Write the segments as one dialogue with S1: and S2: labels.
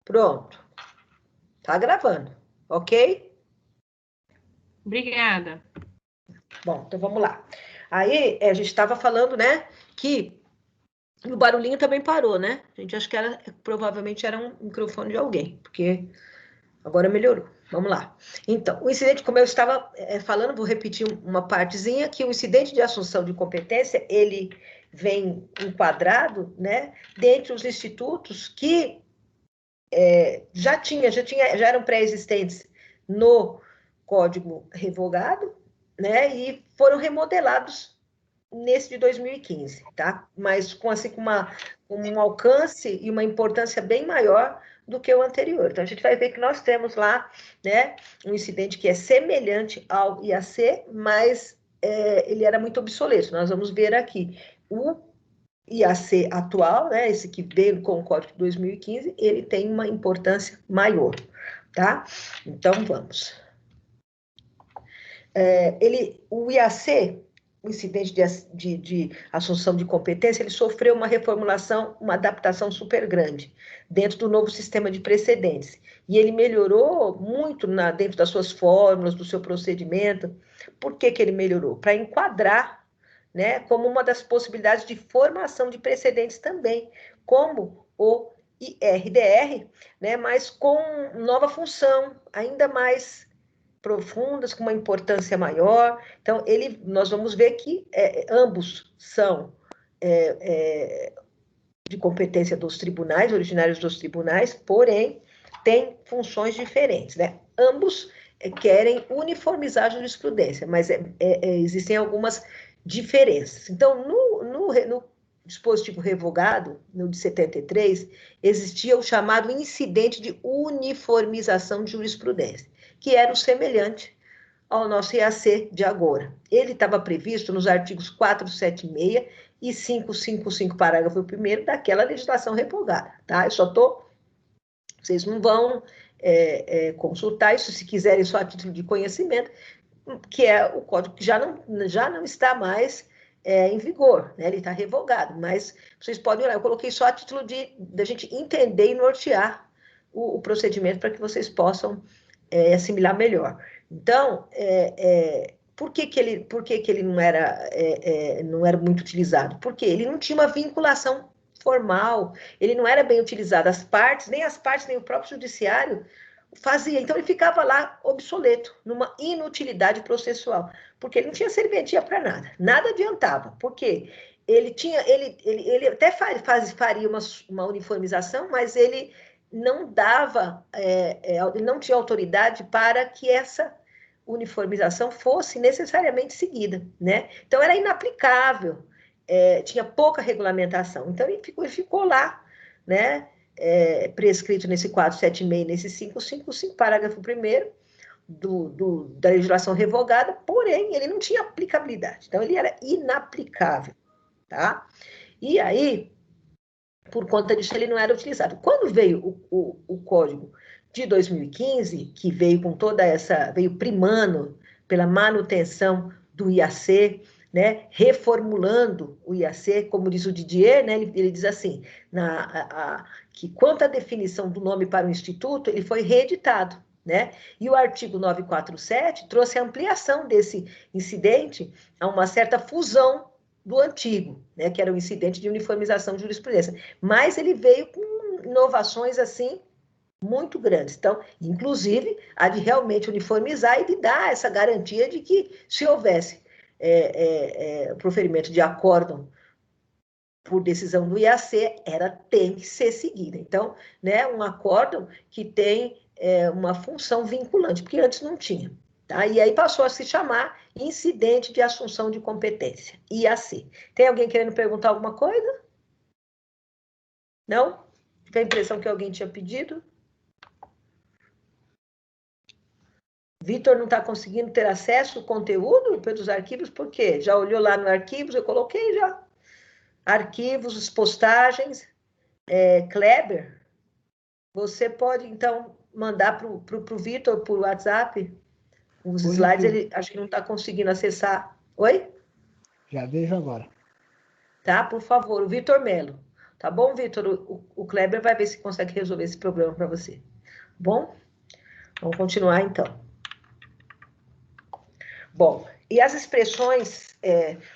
S1: Pronto. Tá gravando, ok?
S2: Obrigada.
S1: Bom, então vamos lá. Aí, a gente estava falando, né, que o barulhinho também parou, né? A gente acha que provavelmente era um microfone de alguém, porque agora melhorou. Vamos lá. Então, o incidente, como eu estava falando, vou repetir uma partezinha, que o incidente de assunção de competência, ele vem enquadrado, né, dentre os institutos que já eram pré-existentes no Código Revogado, né, e foram remodelados nesse de 2015, tá? Mas com um alcance e uma importância bem maior do que o anterior. Então, a gente vai ver que nós temos lá, né, um incidente que é semelhante ao IAC, mas ele era muito obsoleto. Nós vamos ver aqui. O IAC atual, né, esse que veio com o Código de 2015, ele tem uma importância maior, tá? Então, vamos. O IAC, o incidente de assunção de competência, ele sofreu uma reformulação, uma adaptação super grande dentro do novo sistema de precedentes. E ele melhorou muito dentro das suas fórmulas, do seu procedimento. Por que ele melhorou? Para enquadrar, né, como uma das possibilidades de formação de precedentes também, como o IRDR, né, mas com nova função, ainda mais profundas, com uma importância maior. Então, nós vamos ver que ambos são de competência dos tribunais, originários dos tribunais, porém, têm funções diferentes, né? Ambos querem uniformizar a jurisprudência, mas existem algumas diferenças. Então, no dispositivo revogado, no de 73, existia o chamado incidente de uniformização de jurisprudência, que era o semelhante ao nosso IAC de agora. Ele estava previsto nos artigos 476 e 555, parágrafo 1º, daquela legislação revogada, tá? Vocês não vão consultar isso, se quiserem, só a título de conhecimento, que é o código que já não está mais em vigor, né? Ele está revogado, mas vocês podem olhar, eu coloquei só a título da gente entender e nortear o procedimento para que vocês possam assimilar melhor. Então, por que ele não era muito utilizado? Porque ele não tinha uma vinculação formal, ele não era bem utilizado. Nem as partes, nem o próprio judiciário fazia. Então, ele ficava lá obsoleto, numa inutilidade processual, porque ele não tinha serventia para nada. Nada adiantava. Por quê? Ele até faria uma uniformização, mas ele não dava, ele não tinha autoridade para que essa uniformização fosse necessariamente seguida, né? Então, era inaplicável, tinha pouca regulamentação. Então, ele ficou lá, né? Prescrito nesse 476, nesse 555, parágrafo 1º da legislação revogada, porém, ele não tinha aplicabilidade. Então, ele era inaplicável, tá? E aí, por conta disso, ele não era utilizado. Quando veio o Código de 2015, que veio com veio primando pela manutenção do IAC, né, reformulando o IAC, como diz o Didier, né, ele diz assim, que quanto à definição do nome para o Instituto, ele foi reeditado, né? E o artigo 947 trouxe a ampliação desse incidente a uma certa fusão do antigo, né, que era o incidente de uniformização de jurisprudência. Mas ele veio com inovações, assim, muito grandes. Então, inclusive, a de realmente uniformizar e de dar essa garantia de que, se houvesse proferimento de acórdão por decisão do IAC, tem que ser seguida. Então, né, um acórdão que tem uma função vinculante, porque antes não tinha. Tá? E aí passou a se chamar incidente de assunção de competência, IAC. Tem alguém querendo perguntar alguma coisa? Não? Tive a impressão que alguém tinha pedido. Vitor não está conseguindo ter acesso ao conteúdo pelos arquivos, por quê? Já olhou lá no arquivos? Eu coloquei já. Arquivos, postagens. Kleber, você pode, então, mandar para o Vitor por WhatsApp os slides, ele acho que não está conseguindo acessar. Oi?
S3: Já vejo agora.
S1: Tá, por favor, o Vitor Melo. Tá bom, Vitor? O Kleber vai ver se consegue resolver esse problema para você. Bom, vamos continuar então. Bom, e as expressões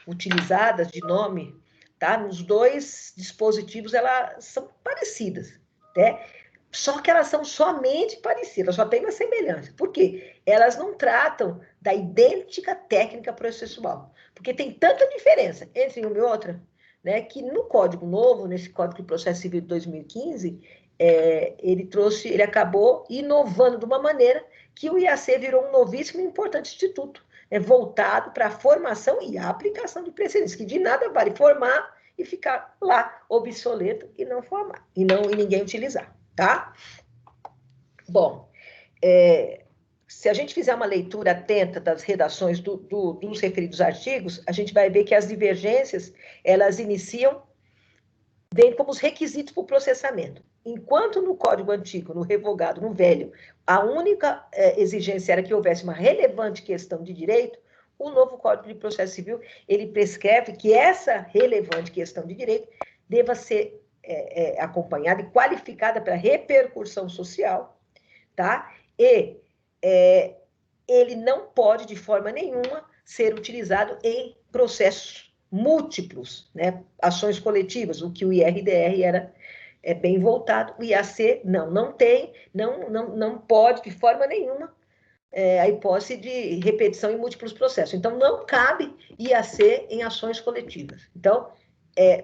S1: utilizadas de nome, tá? Nos dois dispositivos, elas são parecidas, né? Só que elas são somente parecidas, só tem uma semelhança. Por quê? Elas não tratam da idêntica técnica processual, porque tem tanta diferença entre uma e outra, né, que no Código Novo, nesse Código de Processo Civil de 2015, ele acabou inovando de uma maneira que o IAC virou um novíssimo e importante instituto, voltado para a formação e a aplicação de precedentes, que de nada vale formar e ficar lá obsoleto e não formar, e ninguém utilizar, tá? Bom, se a gente fizer uma leitura atenta das redações dos referidos artigos, a gente vai ver que as divergências, elas vêm como os requisitos para o processamento. Enquanto no Código Antigo, no revogado, no velho, a única exigência era que houvesse uma relevante questão de direito, o novo Código de Processo Civil, ele prescreve que essa relevante questão de direito deva ser acompanhada e qualificada pela repercussão social, tá? E ele não pode, de forma nenhuma, ser utilizado em processos múltiplos, né? Ações coletivas, o que o IRDR era bem voltado, o IAC não tem, não pode, de forma nenhuma, a hipótese de repetição em múltiplos processos. Então, não cabe IAC em ações coletivas. Então,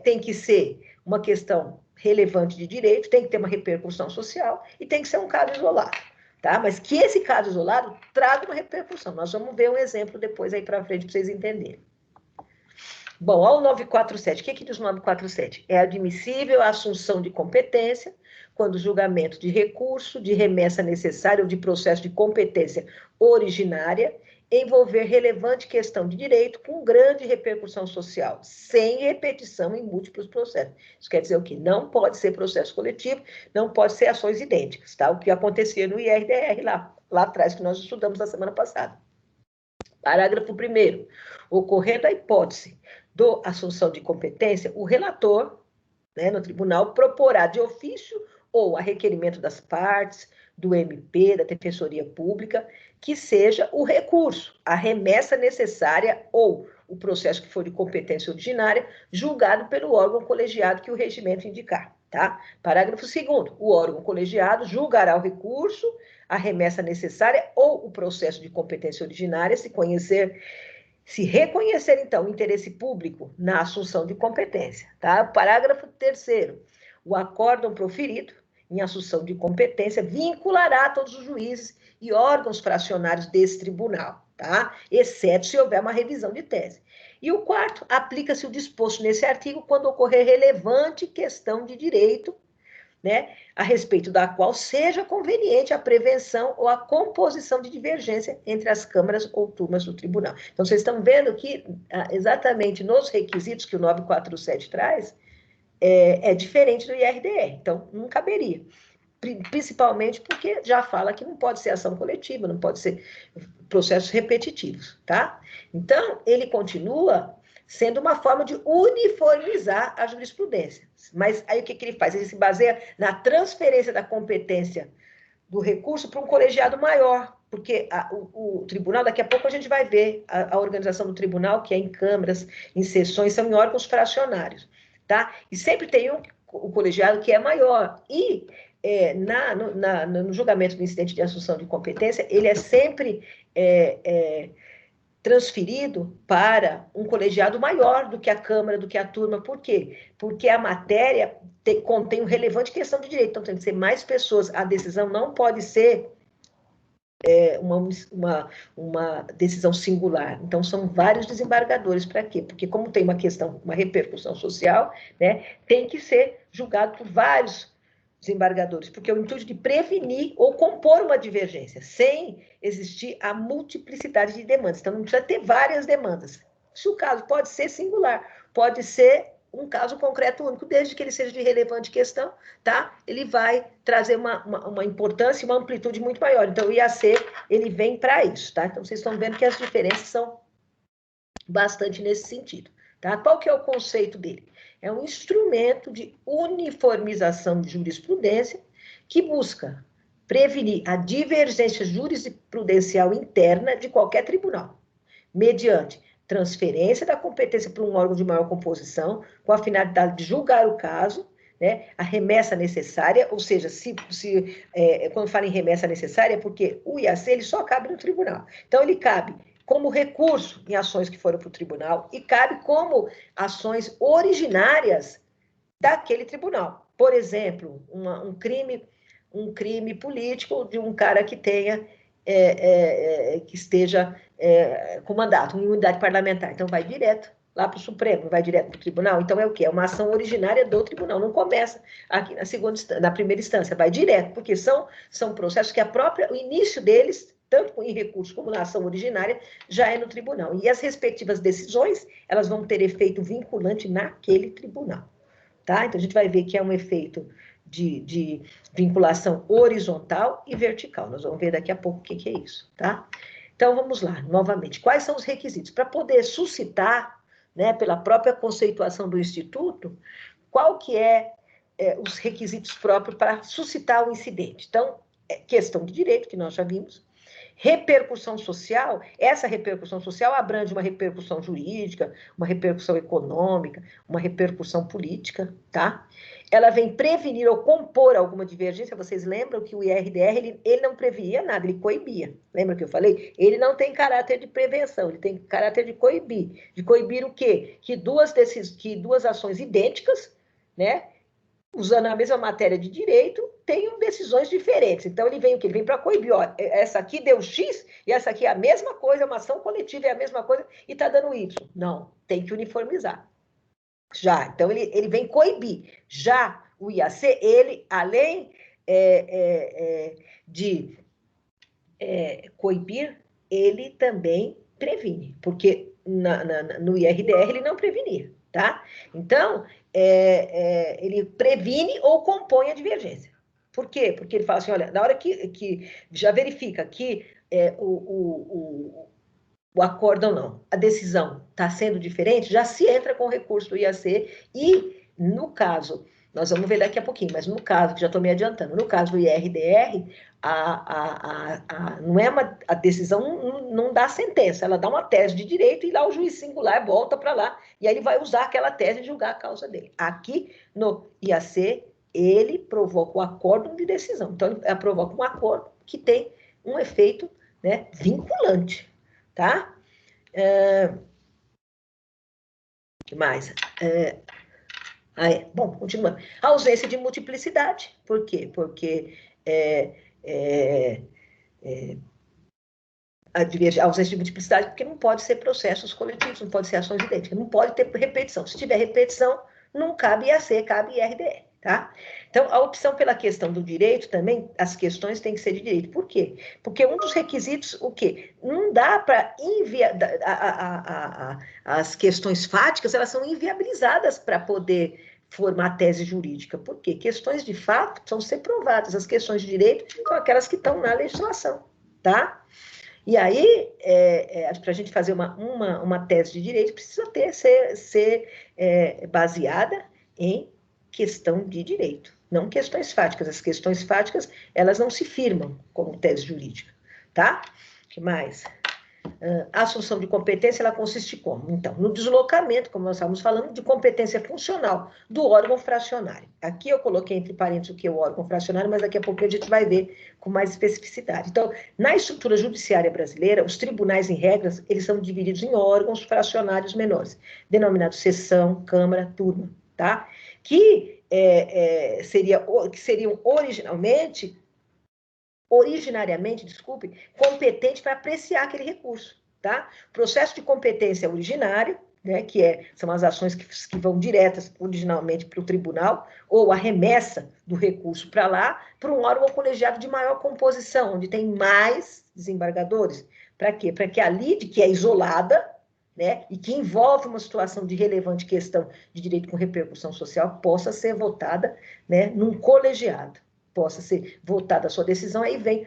S1: tem que ser uma questão relevante de direito, tem que ter uma repercussão social e tem que ser um caso isolado, tá? Mas que esse caso isolado traga uma repercussão. Nós vamos ver um exemplo depois aí para frente para vocês entenderem. Bom, ao 947, o que diz o 947? É admissível a assunção de competência quando o julgamento de recurso, de remessa necessária ou de processo de competência originária envolver relevante questão de direito com grande repercussão social, sem repetição em múltiplos processos. Isso quer dizer o quê? Não pode ser processo coletivo, não pode ser ações idênticas, tá? O que acontecia no IRDR lá atrás, que nós estudamos na semana passada. Parágrafo 1º. Ocorrendo a hipótese da assunção de competência, o relator, né, no tribunal, proporá de ofício ou a requerimento das partes, do MP, da Defensoria Pública, que seja o recurso, a remessa necessária ou o processo que for de competência originária, julgado pelo órgão colegiado que o regimento indicar, tá? Parágrafo 2º. O órgão colegiado julgará o recurso, a remessa necessária ou o processo de competência originária, se reconhecer, então, o interesse público na assunção de competência, tá? Parágrafo 3º. O acórdão proferido em assunção de competência vinculará todos os juízes e órgãos fracionários desse tribunal, tá? Exceto se houver uma revisão de tese. E o 4º, aplica-se o disposto nesse artigo quando ocorrer relevante questão de direito, né, a respeito da qual seja conveniente a prevenção ou a composição de divergência entre as câmaras ou turmas do tribunal. Então, vocês estão vendo que, exatamente nos requisitos que o 947 traz, é diferente do IRDR. Então, não caberia. Principalmente porque já fala que não pode ser ação coletiva, não pode ser processos repetitivos, tá? Então, ele continua sendo uma forma de uniformizar a jurisprudência. Mas aí o que ele faz? Ele se baseia na transferência da competência do recurso para um colegiado maior, porque o tribunal, daqui a pouco a gente vai ver a organização do tribunal, que é em câmaras, em sessões, são em órgãos fracionários, tá? E sempre tem o colegiado que é maior. E no julgamento do incidente de assunção de competência, ele é sempre transferido para um colegiado maior do que a Câmara, do que a turma. Por quê? Porque a matéria contém uma relevante questão de direito, então tem que ser mais pessoas. A decisão não pode ser uma decisão singular. Então, são vários desembargadores. Para quê? Porque como tem uma repercussão social, né, tem que ser julgado por vários desembargadores, porque é o intuito de prevenir ou compor uma divergência, sem existir a multiplicidade de demandas. Então, não precisa ter várias demandas. Se o caso pode ser singular, pode ser um caso concreto único, desde que ele seja de relevante questão, tá? Ele vai trazer uma importância e uma amplitude muito maior. Então, o IAC, ele vem para isso, tá? Então, vocês estão vendo que as diferenças são bastante nesse sentido, tá? Qual que é o conceito dele? é um instrumento de uniformização de jurisprudência que busca prevenir a divergência jurisprudencial interna de qualquer tribunal, mediante transferência da competência para um órgão de maior composição, com a finalidade de julgar o caso, né, a remessa necessária, ou seja, quando fala em remessa necessária, é porque o IAC ele só cabe no tribunal. Então, ele cabe como recurso em ações que foram para o tribunal e cabe como ações originárias daquele tribunal. Por exemplo, um crime político de um cara que tenha que esteja com mandato, uma imunidade parlamentar. Então, vai direto lá para o Supremo, vai direto para o tribunal. Então, é o quê? É uma ação originária do tribunal. Não começa aqui na primeira instância, vai direto, porque são processos que o início deles, tanto em recurso como na ação originária, já é no tribunal. E as respectivas decisões, elas vão ter efeito vinculante naquele tribunal. Tá? Então, a gente vai ver que é um efeito de vinculação horizontal e vertical. Nós vamos ver daqui a pouco o que é isso, tá? Então, vamos lá, novamente. Quais são os requisitos? Para poder suscitar, né, pela própria conceituação do Instituto, qual que os requisitos próprios para suscitar o incidente? Então, questão de direito, que nós já vimos. Repercussão social, essa repercussão social abrange uma repercussão jurídica, uma repercussão econômica, uma repercussão política, tá? Ela vem prevenir ou compor alguma divergência. Vocês lembram que o IRDR, ele não previa nada, ele coibia. Lembra que eu falei? Ele não tem caráter de prevenção, ele tem caráter de coibir. De coibir o quê? Que duas ações idênticas, né, usando a mesma matéria de direito, tenham decisões diferentes. Então, ele vem o quê? Ele vem para coibir. Ó, essa aqui deu X e essa aqui é a mesma coisa, uma ação coletiva é a mesma coisa e está dando Y. Não, tem que uniformizar. Já, então, ele vem coibir. Já o IAC, ele, além de coibir, ele também previne, porque no IRDR ele não prevenia, tá? Então, ele previne ou compõe a divergência. Por quê? Porque ele fala assim, olha, na hora que já verifica que o acórdão não, a decisão está sendo diferente, já se entra com o recurso do IAC e, no caso, nós vamos ver daqui a pouquinho, mas no caso, que já estou me adiantando, no caso do IRDR, não é a decisão não dá sentença, ela dá uma tese de direito e lá o juiz singular volta para lá e aí ele vai usar aquela tese e julgar a causa dele. Aqui no IAC, ele provoca o acórdão de decisão. Então, ele provoca um acordo que tem um efeito, né, vinculante, tá? O que mais? Bom, continuando. A ausência de multiplicidade. Por quê? Porque a ausência de multiplicidade, porque não pode ser processos coletivos, não pode ser ações idênticas, não pode ter repetição. Se tiver repetição, não cabe IAC, cabe IRDR, tá? Então, a opção pela questão do direito também, as questões têm que ser de direito. Por quê? Porque um dos requisitos, o quê? Não dá para as questões fáticas, elas são inviabilizadas para poder formar tese jurídica. Por quê? Questões de fato precisam ser provadas. As questões de direito são aquelas que estão na legislação, tá? E aí, para a gente fazer uma tese de direito, precisa ser baseada em questão de direito, não questões fáticas. As questões fáticas, elas não se firmam como tese jurídica, tá? O que mais? A assunção de competência, ela consiste como? Então, no deslocamento, como nós estávamos falando, de competência funcional do órgão fracionário. Aqui eu coloquei entre parênteses o que é o órgão fracionário, mas daqui a pouco a gente vai ver com mais especificidade. Então, na estrutura judiciária brasileira, os tribunais, em regras, eles são divididos em órgãos fracionários menores, denominados seção, câmara, turma, tá? Que seriam originariamente, competente para apreciar aquele recurso, tá? Processo de competência originário, né, são as ações que vão diretas originalmente para o tribunal, ou a remessa do recurso para lá, para um órgão colegiado de maior composição, onde tem mais desembargadores. Para quê? Para que a lide, que é isolada, né, e que envolve uma situação de relevante questão de direito com repercussão social, possa ser votada, né, num colegiado, possa ser votada a sua decisão, aí vem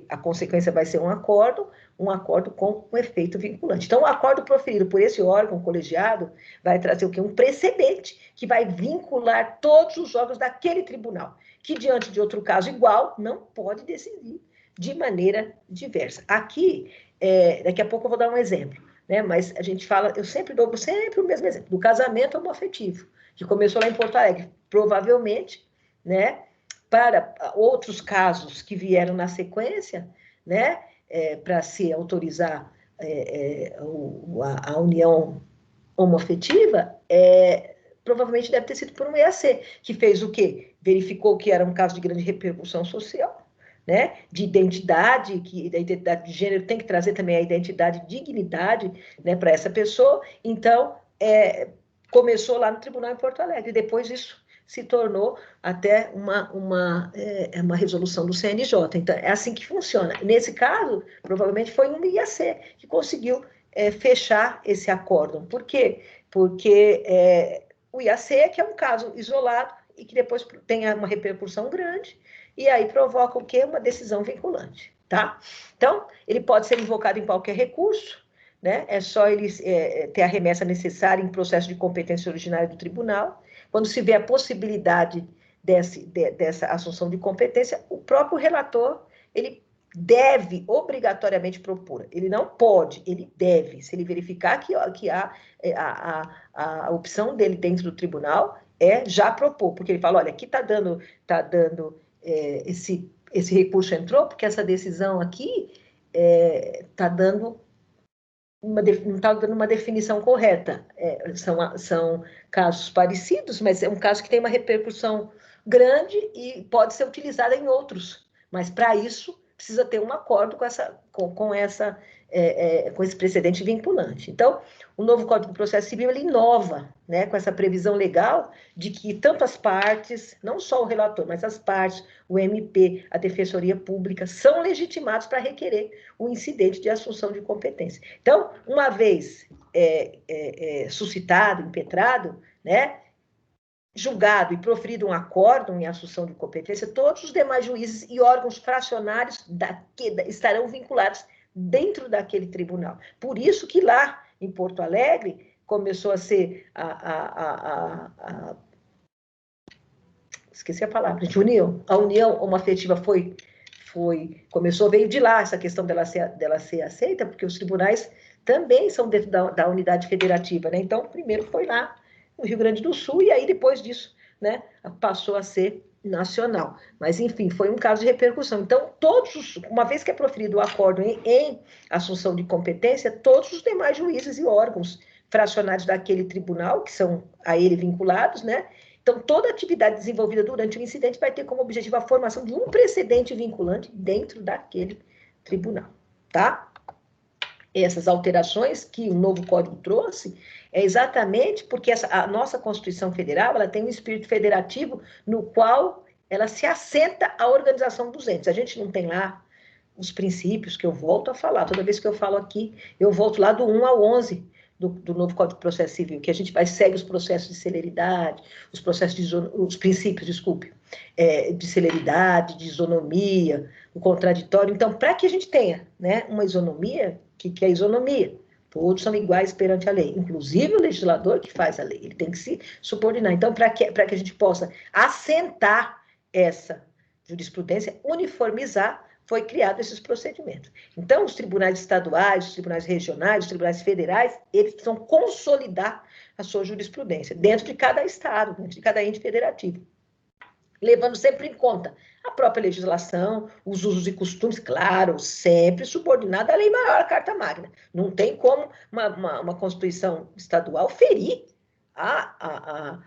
S1: a consequência vai ser um acórdão um acordo com um efeito vinculante. Então, o acordo proferido por esse órgão colegiado vai trazer o quê? Um precedente que vai vincular todos os órgãos daquele tribunal, que diante de outro caso igual, não pode decidir de maneira diversa. Aqui, daqui a pouco eu vou dar um exemplo, né? Mas a gente fala, eu sempre dou sempre o mesmo exemplo, do casamento homoafetivo, que começou lá em Porto Alegre, provavelmente, né? Para outros casos que vieram na sequência, né? Para se autorizar a união homoafetiva, provavelmente deve ter sido por um EAC, que fez o quê? Verificou que era um caso de grande repercussão social, né? De identidade, que a identidade de gênero tem que trazer também a identidade de dignidade, né, para essa pessoa. Então, começou lá no tribunal em Porto Alegre, e depois isso se tornou até uma resolução do CNJ. Então, é assim que funciona. Nesse caso, provavelmente foi um IAC que conseguiu fechar esse acórdão. Por quê? Porque o IAC que é um caso isolado e que depois tem uma repercussão grande, e aí provoca o quê? Uma decisão vinculante, tá? Então, ele pode ser invocado em qualquer recurso, né? É só ele ter a remessa necessária em processo de competência originária do tribunal. Quando se vê a possibilidade dessa assunção de competência, o próprio relator, ele deve obrigatoriamente propor. Ele não pode, ele deve. Se ele verificar que a opção dele dentro do tribunal já propor, porque ele fala, olha, aqui está dando esse recurso entrou, porque essa decisão aqui está dando não está dando uma definição correta. São casos parecidos, mas é um caso que tem uma repercussão grande e pode ser utilizada em outros. Mas, para isso, precisa ter um acordo com esse precedente vinculante. Então, o novo Código de Processo Civil, ele inova, né, com essa previsão legal de que tanto as partes, não só o relator, mas as partes, o MP, a Defensoria Pública, são legitimados para requerer o incidente de assunção de competência. Então, uma vez suscitado, impetrado, né, julgado e proferido um acórdão em assunção de competência, todos os demais juízes e órgãos fracionários estarão vinculados dentro daquele tribunal. Por isso que lá em Porto Alegre começou a ser esqueci a palavra, de união. A união homoafetiva veio de lá essa questão dela ser aceita, porque os tribunais também são dentro da unidade federativa, né? Então, primeiro foi lá no Rio Grande do Sul, e aí depois disso, né, passou a ser nacional. Mas, enfim, foi um caso de repercussão. Então, uma vez que é proferido o acordo em assunção de competência, todos os demais juízes e órgãos fracionários daquele tribunal, que são a ele vinculados, né? Então, toda atividade desenvolvida durante o incidente vai ter como objetivo a formação de um precedente vinculante dentro daquele tribunal, tá? Essas alterações que o novo Código trouxe é exatamente porque a nossa Constituição Federal, ela tem um espírito federativo no qual ela se assenta à organização dos entes. A gente não tem lá os princípios que eu volto a falar. Toda vez que eu falo aqui, eu volto lá do 1 ao 11 do novo Código de Processo Civil, que a gente segue os processos de celeridade, os princípios, desculpe, de celeridade, de isonomia, o contraditório. Então, para que a gente tenha, né, uma isonomia, o que é isonomia? Todos são iguais perante a lei, inclusive o legislador que faz a lei, ele tem que se subordinar. Então, para que a gente possa assentar essa jurisprudência, uniformizar, foi criado esses procedimentos. Então, os tribunais estaduais, os tribunais regionais, os tribunais federais, eles precisam consolidar a sua jurisprudência dentro de cada estado, dentro de cada ente federativo, levando sempre em conta a própria legislação, os usos e costumes, claro, sempre subordinado à lei maior, à Carta Magna. Não tem como uma Constituição estadual ferir a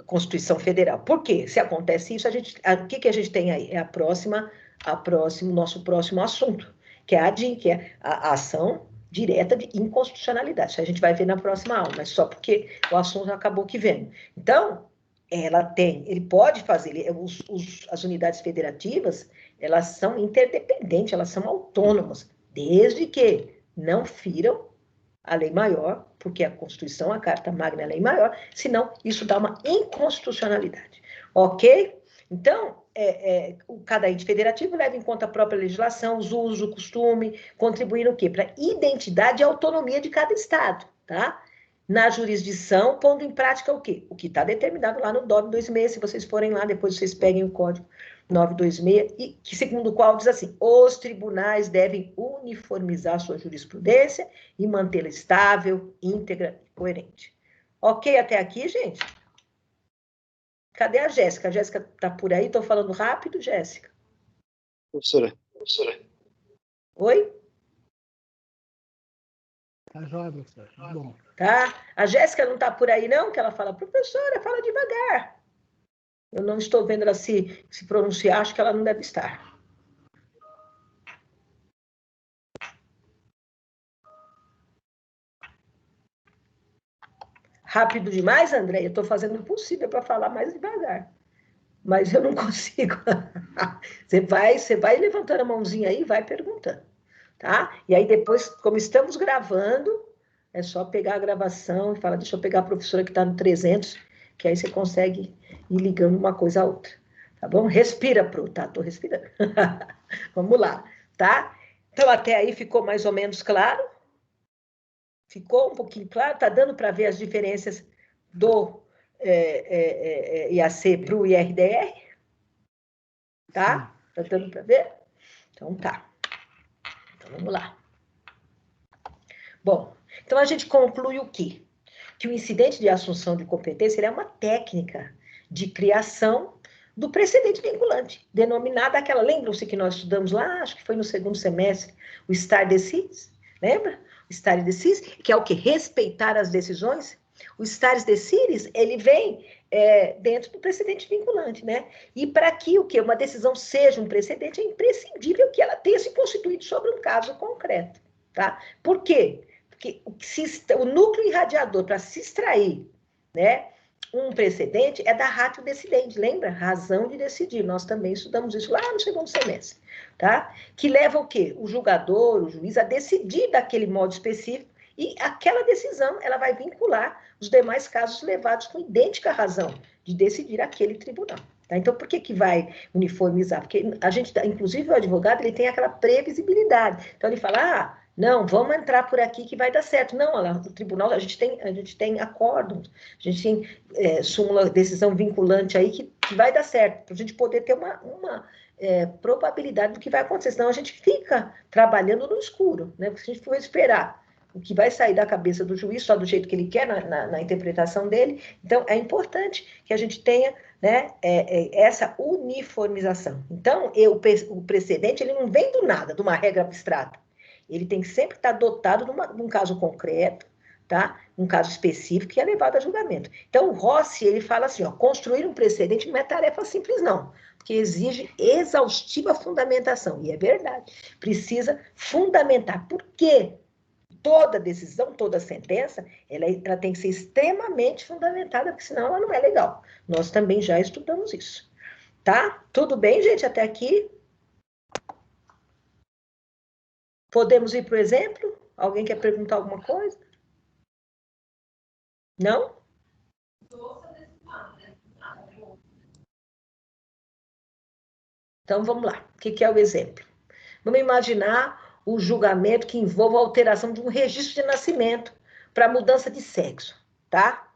S1: Constituição Federal. Por quê? Se acontece isso, o que a gente tem aí? É nosso próximo assunto, que é a ADIM, que é a ação direta de inconstitucionalidade. Isso a gente vai ver na próxima aula, mas só porque o assunto acabou que vendo. Então, ele pode fazer, as unidades federativas, elas são interdependentes, elas são autônomas, desde que não firam a lei maior, porque a Constituição, a Carta Magna é a lei maior, senão isso dá uma inconstitucionalidade. Ok? Então, cada ente federativo leva em conta a própria legislação, os usos, o costume, contribuindo o quê? Para a identidade e autonomia de cada estado, tá? Na jurisdição, pondo em prática o quê? O que está determinado lá no DOB 26, se vocês forem lá, depois vocês peguem o código 926, e que segundo o qual diz assim, os tribunais devem uniformizar sua jurisprudência e mantê-la estável, íntegra e coerente. Ok até aqui, gente? Cadê a Jéssica? A Jéssica está por aí? Estou falando rápido, Jéssica?
S2: Professora.
S1: Oi?
S3: Tá jóia, professora. Bom.
S1: Tá? A Jéssica não está por aí, não? Que ela fala, professora, fala devagar. Eu não estou vendo ela se pronunciar, acho que ela não deve estar. Rápido demais, André? Eu estou fazendo o possível para falar mais devagar. Mas eu não consigo. Você vai levantando a mãozinha aí e vai perguntando. Tá? E aí depois, como estamos gravando, é só pegar a gravação e falar, deixa eu pegar a professora que está no 300, que aí você consegue ir ligando uma coisa a outra. Tá bom? Respira, Pro, tá? Tô respirando. Vamos lá, tá? Então, até aí ficou mais ou menos claro? Ficou um pouquinho claro? Tá dando para ver as diferenças do IAC para o IRDR? Tá? Tá dando para ver? Então, tá. Então, vamos lá. Bom, então a gente conclui o quê? Que o incidente de assunção de competência ele é uma técnica de criação do precedente vinculante, denominada aquela, lembram-se que nós estudamos lá, acho que foi no segundo semestre, o stare decisis, lembra? O stare decisis, que é o que? Respeitar as decisões. O stare decisis, ele vem dentro do precedente vinculante, né? E para que o quê? Uma decisão seja um precedente, é imprescindível que ela tenha se constituído sobre um caso concreto, tá? Por quê? Porque o núcleo irradiador para se extrair, né, um precedente é da ratio decidente, lembra? Razão de decidir. Nós também estudamos isso lá no segundo semestre, tá? Que leva o quê? O julgador, o juiz, a decidir daquele modo específico e aquela decisão, ela vai vincular os demais casos levados com idêntica razão de decidir aquele tribunal. Tá? Então, por que vai uniformizar? Porque a gente, inclusive o advogado, ele tem aquela previsibilidade. Então, ele fala, não, vamos entrar por aqui que vai dar certo. Não, lá no tribunal a gente tem acórdons, a gente tem súmula, decisão vinculante aí que vai dar certo, para a gente poder ter uma probabilidade do que vai acontecer. Senão a gente fica trabalhando no escuro, né? Porque se a gente for esperar o que vai sair da cabeça do juiz, só do jeito que ele quer, na interpretação dele, então é importante que a gente tenha, né, essa uniformização. Então, o precedente, ele não vem do nada, de uma regra abstrata. Ele tem que sempre estar dotado de um caso concreto, tá? Um caso específico que é levado a julgamento. Então, o Rossi, ele fala assim, construir um precedente não é tarefa simples, não, porque exige exaustiva fundamentação, e é verdade. Precisa fundamentar. Por quê? Toda decisão, toda sentença, ela tem que ser extremamente fundamentada, porque senão ela não é legal. Nós também já estudamos isso. Tá? Tudo bem, gente, até aqui? Podemos ir para o exemplo? Alguém quer perguntar alguma coisa? Não? Então, vamos lá. O que é o exemplo? Vamos imaginar o julgamento que envolve a alteração de um registro de nascimento para mudança de sexo, tá?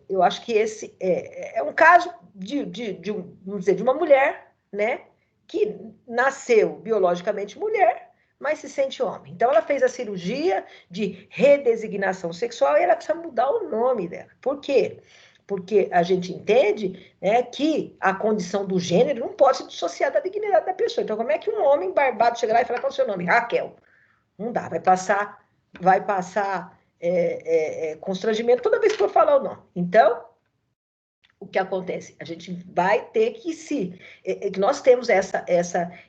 S1: Eu acho que esse é um caso vamos dizer, de uma mulher, né, que nasceu biologicamente mulher, mas se sente homem. Então, ela fez a cirurgia de redesignação sexual e ela precisa mudar o nome dela. Por quê? Porque a gente entende, né, que a condição do gênero não pode se dissociar da dignidade da pessoa. Então, como é que um homem barbado chega lá e fala qual é o seu nome? Raquel. Não dá, vai passar constrangimento toda vez que for falar o nome. Então, o que acontece? A gente vai ter que nós temos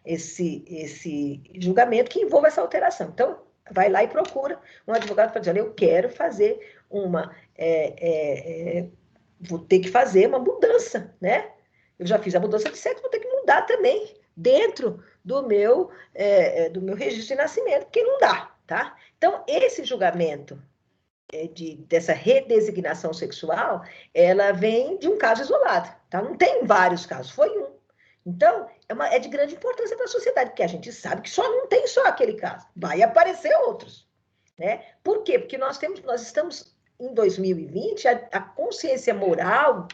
S1: esse julgamento que envolve essa alteração. Então, vai lá e procura um advogado para dizer, olha, eu quero fazer vou ter que fazer uma mudança, né? Eu já fiz a mudança de sexo, vou ter que mudar também dentro do meu registro de nascimento, porque não dá, tá? Então, esse julgamento dessa redesignação sexual, ela vem de um caso isolado, tá? Não tem vários casos, foi um. Então, é de grande importância para a sociedade, porque a gente sabe que não tem só aquele caso, vai aparecer outros, né? Por quê? Porque nós estamos em 2020, a consciência moral,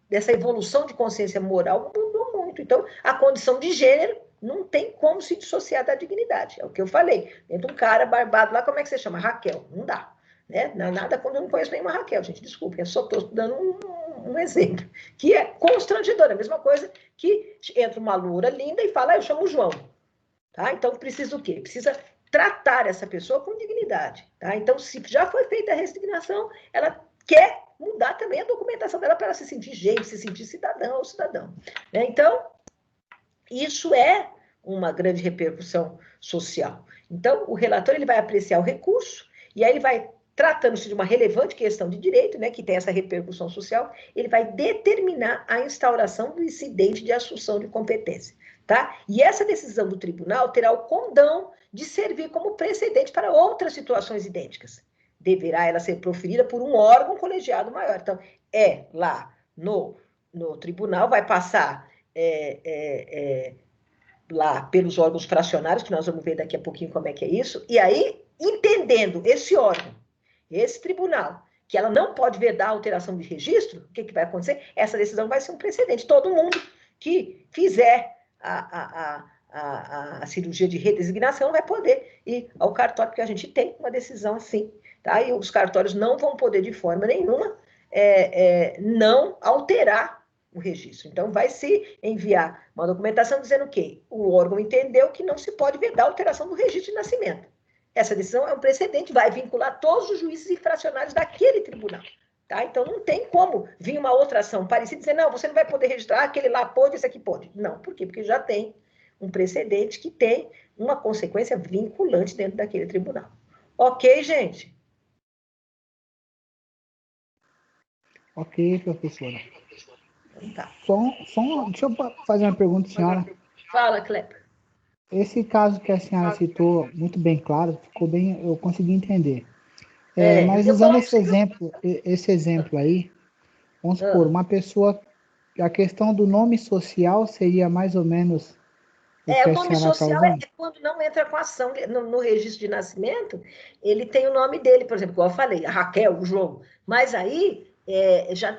S1: dessa evolução de consciência moral mudou muito. Então, a condição de gênero não tem como se dissociar da dignidade. É o que eu falei. Dentro um cara barbado lá, como é que você chama? Raquel. Não dá. Né? Nada quando eu não conheço nenhuma Raquel, gente. Desculpa, eu só estou dando um exemplo. Que é constrangedor. A mesma coisa que entra uma loura linda e fala, eu chamo João. Tá? Então, precisa o quê? Precisa tratar essa pessoa com dignidade. Tá? Então, se já foi feita a resignação, ela quer mudar também a documentação dela para ela se sentir gente, se sentir cidadão ou cidadão. Né? Então, isso é uma grande repercussão social. Então, o relator ele vai apreciar o recurso e aí ele vai, tratando-se de uma relevante questão de direito, né, que tem essa repercussão social, ele vai determinar a instauração do incidente de assunção de competência. Tá? E essa decisão do tribunal terá o condão de servir como precedente para outras situações idênticas. Deverá ela ser proferida por um órgão colegiado maior. Então, lá no tribunal, vai passar lá pelos órgãos fracionários, que nós vamos ver daqui a pouquinho como é que é isso, e aí, entendendo esse órgão, esse tribunal, que ela não pode vedar a alteração de registro, o que vai acontecer? Essa decisão vai ser um precedente. Todo mundo que fizer a cirurgia de redesignação vai poder ir ao cartório, porque a gente tem uma decisão assim, tá? E os cartórios não vão poder, de forma nenhuma, não alterar o registro. Então, vai se enviar uma documentação dizendo que o órgão entendeu que não se pode vedar a alteração do registro de nascimento. Essa decisão é um precedente, vai vincular todos os juízes infracionários daquele tribunal. Tá? Então, não tem como vir uma outra ação parecida e dizer, não, você não vai poder registrar, aquele lá pode, esse aqui pode. Não, por quê? Porque já tem um precedente que tem uma consequência vinculante dentro daquele tribunal. Ok, gente?
S3: Ok, professora.
S1: Tá.
S3: Deixa eu fazer uma pergunta, senhora.
S1: Fala, Kleber.
S3: Esse caso que a senhora citou, muito bem claro, ficou bem, eu consegui entender. Mas usando esse exemplo aí, vamos supor, uma pessoa, a questão do nome social seria mais ou menos o que
S1: O
S3: a
S1: nome
S3: senhora está
S1: social é
S3: usando?
S1: quando não entra com ação no registro de nascimento, ele tem o nome dele, por exemplo, igual eu falei, a Raquel, o João. Mas aí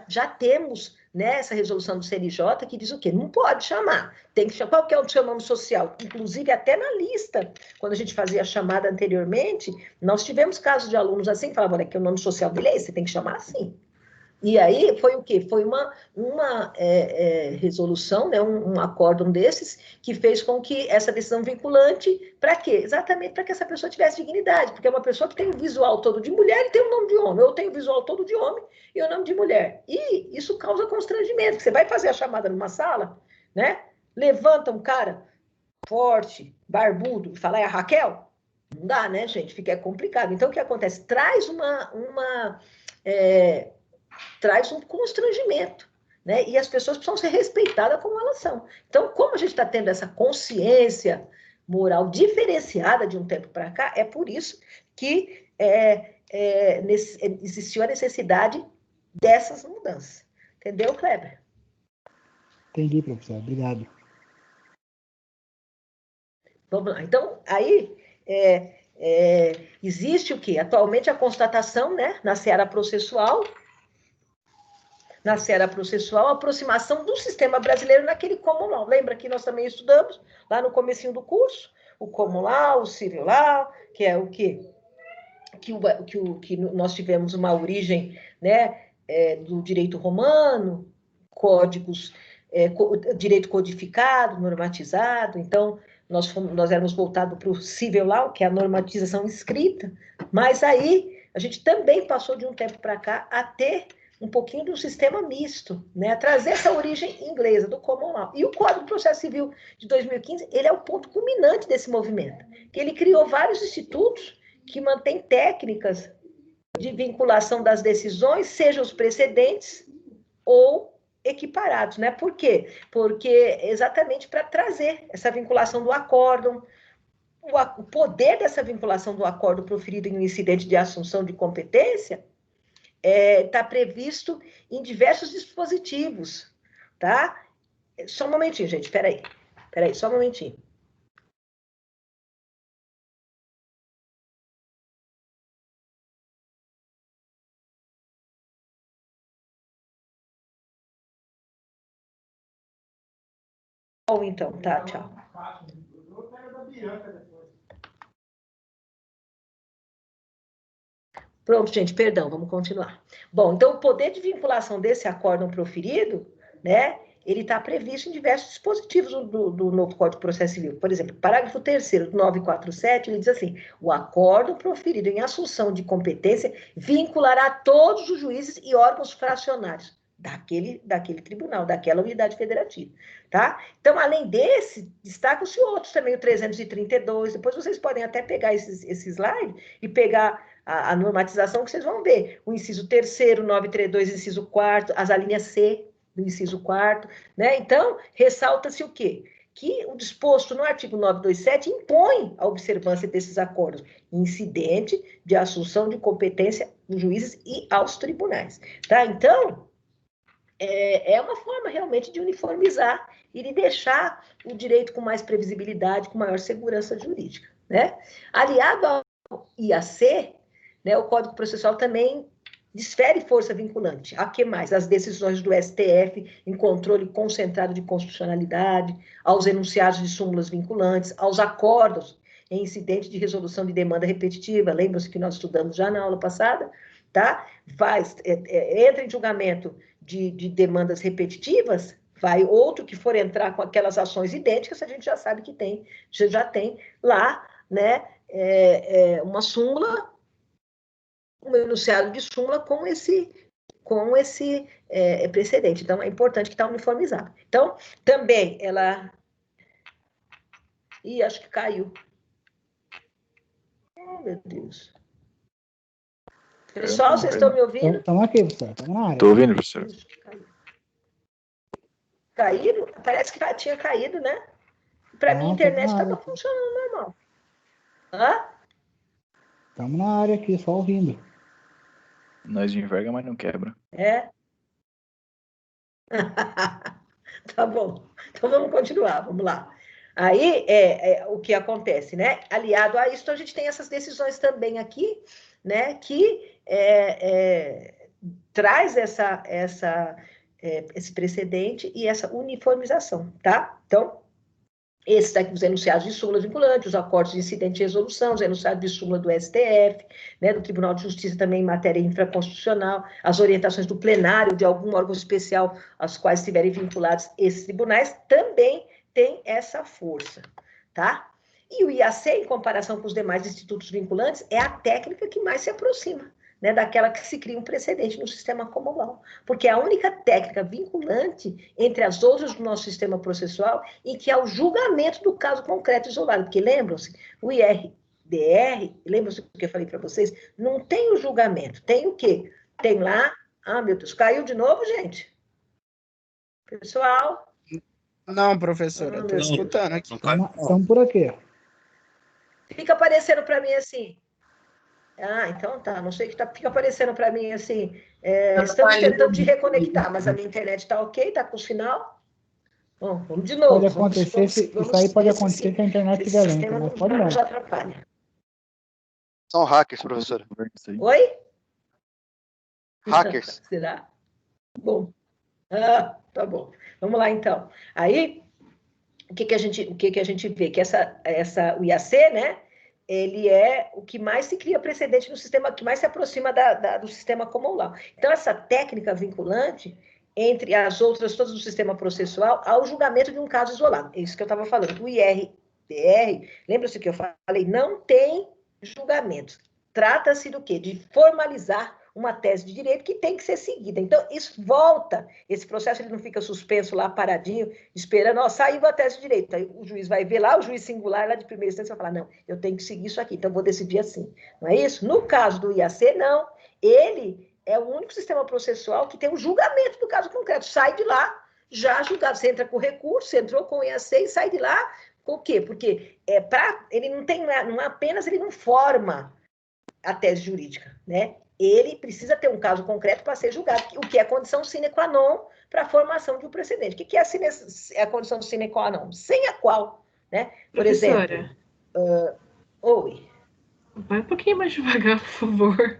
S1: já temos, né, essa resolução do CNJ que diz o quê? Não pode chamar. Tem que chamar. Qual que é o seu nome social? Inclusive, até na lista, quando a gente fazia a chamada anteriormente, nós tivemos casos de alunos assim, que falavam, olha, que o nome social dele é esse, você tem que chamar assim. E aí foi o quê? Foi uma resolução, né, um acórdão desses, que fez com que essa decisão vinculante, para quê? Exatamente para que essa pessoa tivesse dignidade, porque é uma pessoa que tem o visual todo de mulher e tem o nome de homem. Eu tenho o visual todo de homem e o nome de mulher. E isso causa constrangimento, porque você vai fazer a chamada numa sala, né? Levanta um cara forte, barbudo, e fala, é a Raquel? Não dá, né, gente? Fica complicado. Então, o que acontece? Traz um constrangimento, né? E as pessoas precisam ser respeitadas como elas são. Então, como a gente está tendo essa consciência moral diferenciada de um tempo para cá, é por isso que existiu a necessidade dessas mudanças. Entendeu, Kleber?
S3: Entendi, professor. Obrigado.
S1: Vamos lá. Então, aí existe o quê? Atualmente a constatação, né, na seara processual, a aproximação do sistema brasileiro naquele common law. Lembra que nós também estudamos, lá no comecinho do curso, o common law, o civil law, que é o quê? Que nós tivemos uma origem, né, do direito romano, códigos, direito codificado, normatizado. Então, nós éramos voltados para o civil law, que é a normatização escrita, mas aí a gente também passou de um tempo para cá a ter um pouquinho do sistema misto, né? A trazer essa origem inglesa do common law. E o Código de Processo Civil de 2015, ele é o ponto culminante desse movimento, que ele criou vários institutos que mantêm técnicas de vinculação das decisões, sejam os precedentes ou equiparados, né? Por quê? Porque exatamente para trazer essa vinculação do acórdão, o poder dessa vinculação do acordo proferido em um incidente de assunção de competência está previsto em diversos dispositivos, tá? Só um momentinho, gente, espera aí, só um momentinho. Ou então, tá, tchau. Pronto, gente, perdão, vamos continuar. Bom, então o poder de vinculação desse acórdão proferido, né, ele está previsto em diversos dispositivos do novo Código de Processo Civil. Por exemplo, parágrafo 3º do 947, ele diz assim: o acórdão proferido em assunção de competência vinculará todos os juízes e órgãos fracionários daquele tribunal, daquela unidade federativa, tá? Então, além desse, destacam-se outros também, o 332, depois vocês podem até pegar esse slide e pegar a normatização que vocês vão ver. O inciso 3º, 932, inciso 4º, as alíneas C do inciso 4º, né? Então, ressalta-se o quê? Que o disposto no artigo 927 impõe a observância desses acordos, incidente de assunção de competência dos juízes e aos tribunais, tá? Então, é uma forma realmente de uniformizar e de deixar o direito com mais previsibilidade, com maior segurança jurídica, né? Aliado ao IAC, né, o Código Processual também desfere força vinculante. A que mais? As decisões do STF em controle concentrado de constitucionalidade, aos enunciados de súmulas vinculantes, aos acordos em incidente de resolução de demanda repetitiva. Lembram-se que nós estudamos já na aula passada? Tá? Entra em julgamento de demandas repetitivas, vai outro que for entrar com aquelas ações idênticas, a gente já sabe que já tem lá, né, uma súmula, um enunciado de súmula com esse precedente. Então, é importante que está uniformizado. Então, também ela... Ih, acho que caiu. Oh, meu Deus. Pessoal, vocês estão me ouvindo?
S3: Estamos aqui, professor. Estamos na área.
S2: Estou ouvindo, professor.
S1: Caíram? Parece que tinha caído, né? Para mim, a internet estava funcionando normal. Hã?
S3: Estamos na área aqui, só ouvindo.
S2: Nós enverga, mas não quebra.
S1: É? Tá bom. Então, vamos continuar, vamos lá. Aí, o que acontece, né? Aliado a isso, a gente tem essas decisões também aqui, né? Que traz esse precedente e essa uniformização, tá? Então, esses aqui, os enunciados de súmula vinculante, os acordos de incidente de resolução, os enunciados de súmula do STF, né, do Tribunal de Justiça também em matéria infraconstitucional, as orientações do plenário de algum órgão especial aos quais estiverem vinculados esses tribunais, também tem essa força, tá? E o IAC, em comparação com os demais institutos vinculantes, é a técnica que mais se aproxima, né, daquela que se cria um precedente no sistema comunal, porque é a única técnica vinculante entre as outras do nosso sistema processual e que é o julgamento do caso concreto isolado, porque lembram-se, o IRDR, lembram-se do que eu falei para vocês, não tem o julgamento, tem o quê? Tem lá, meu Deus, caiu de novo, gente? Pessoal?
S4: Não, professora, eu estou escutando aqui.
S3: Estamos por aqui.
S1: Fica aparecendo para mim assim... então tá, não sei o que fica aparecendo para mim assim, estamos tentando te reconectar, mas a minha internet está ok, está com sinal? Bom, vamos de novo.
S3: Pode acontecer, isso aí pode acontecer se a internet estiver lenta, mas pode
S1: não nos atrapalha.
S4: São hackers, professora.
S1: Oi?
S4: Hackers.
S1: Será? Bom. Tá bom. Vamos lá, então. Aí, o que a gente vê? Que o IAC, né? Ele é o que mais se cria precedente no sistema, que mais se aproxima do sistema comunal. Então, essa técnica vinculante, entre as outras todas do sistema processual, ao julgamento de um caso isolado. É isso que eu estava falando. O IRDR, lembra-se que eu falei, não tem julgamento. Trata-se do quê? De formalizar uma tese de direito que tem que ser seguida. Então, isso volta, esse processo ele não fica suspenso lá, paradinho, esperando, saiu a tese de direito. Aí o juiz vai ver lá, o juiz singular lá de primeira instância vai falar, não, eu tenho que seguir isso aqui, então eu vou decidir assim. Não é isso? No caso do IAC, não. Ele é o único sistema processual que tem um julgamento do caso concreto. Sai de lá, já julgado. Você entra com recurso, você entrou com o IAC e sai de lá Por quê? Porque ele não tem, não apenas ele não forma a tese jurídica, né? Ele precisa ter um caso concreto para ser julgado, o que é a condição sine qua non para a formação de um precedente. O que é a condição sine qua non? Sem a qual, né? Por exemplo, oi.
S5: Vai um pouquinho mais devagar, por favor.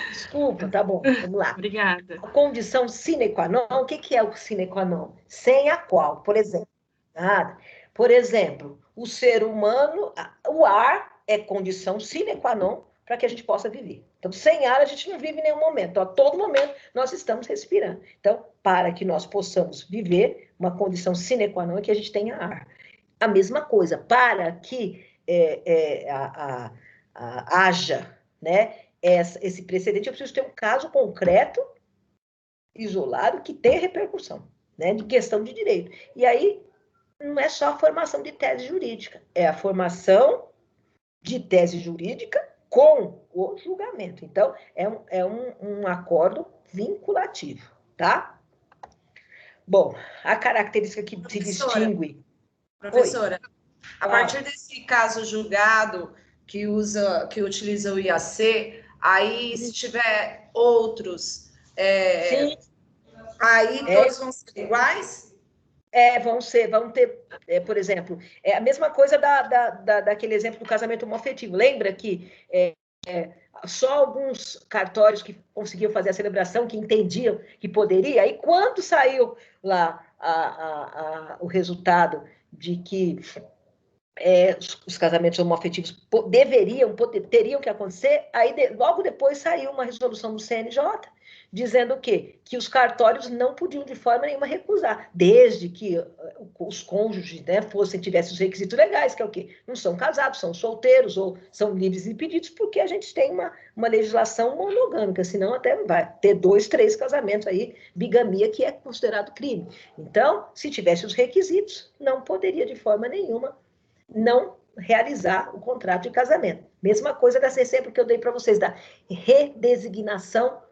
S1: Desculpa, tá bom, vamos lá.
S5: Obrigada.
S1: A condição sine qua non, o que é o sine qua non? Sem a qual, por exemplo. Nada. Por exemplo, o ser humano, o ar é condição sine qua non para que a gente possa viver. Então, sem ar, a gente não vive em nenhum momento. Então, a todo momento, nós estamos respirando. Então, para que nós possamos viver, uma condição sine qua non é que a gente tenha ar. A mesma coisa, para que haja, né, esse precedente, eu preciso ter um caso concreto, isolado, que tenha repercussão, né, de questão de direito. E aí, não é só a formação de tese jurídica, é a formação de tese jurídica com o julgamento. Então, é um acordo vinculativo, tá? Bom, a característica que se distingue...
S6: Professora, a partir desse caso julgado que utiliza o IAC, aí se tiver outros, aí todos vão ser iguais?
S1: Vão ter, por exemplo, a mesma coisa daquele exemplo do casamento homoafetivo. Lembra que só alguns cartórios que conseguiam fazer a celebração, que entendiam que poderia, aí quando saiu lá o resultado de que os casamentos homoafetivos teriam que acontecer, aí logo depois saiu uma resolução do CNJ, dizendo o quê? Que os cartórios não podiam de forma nenhuma recusar, desde que os cônjuges, né, tivessem os requisitos legais, que é o quê? Não são casados, são solteiros ou são livres e impedidos, porque a gente tem uma legislação monogâmica, senão até vai ter 2, 3 casamentos aí, bigamia, que é considerado crime. Então, se tivesse os requisitos, não poderia de forma nenhuma não realizar o contrato de casamento. Mesma coisa desse exemplo que eu dei para vocês, da redesignação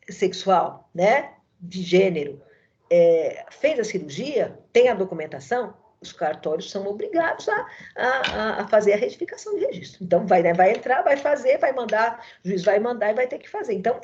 S1: sexual, né, de gênero. Fez a cirurgia, tem a documentação, os cartórios são obrigados a fazer a retificação de registro. Então, vai entrar, vai fazer, vai mandar, o juiz vai mandar e vai ter que fazer. Então,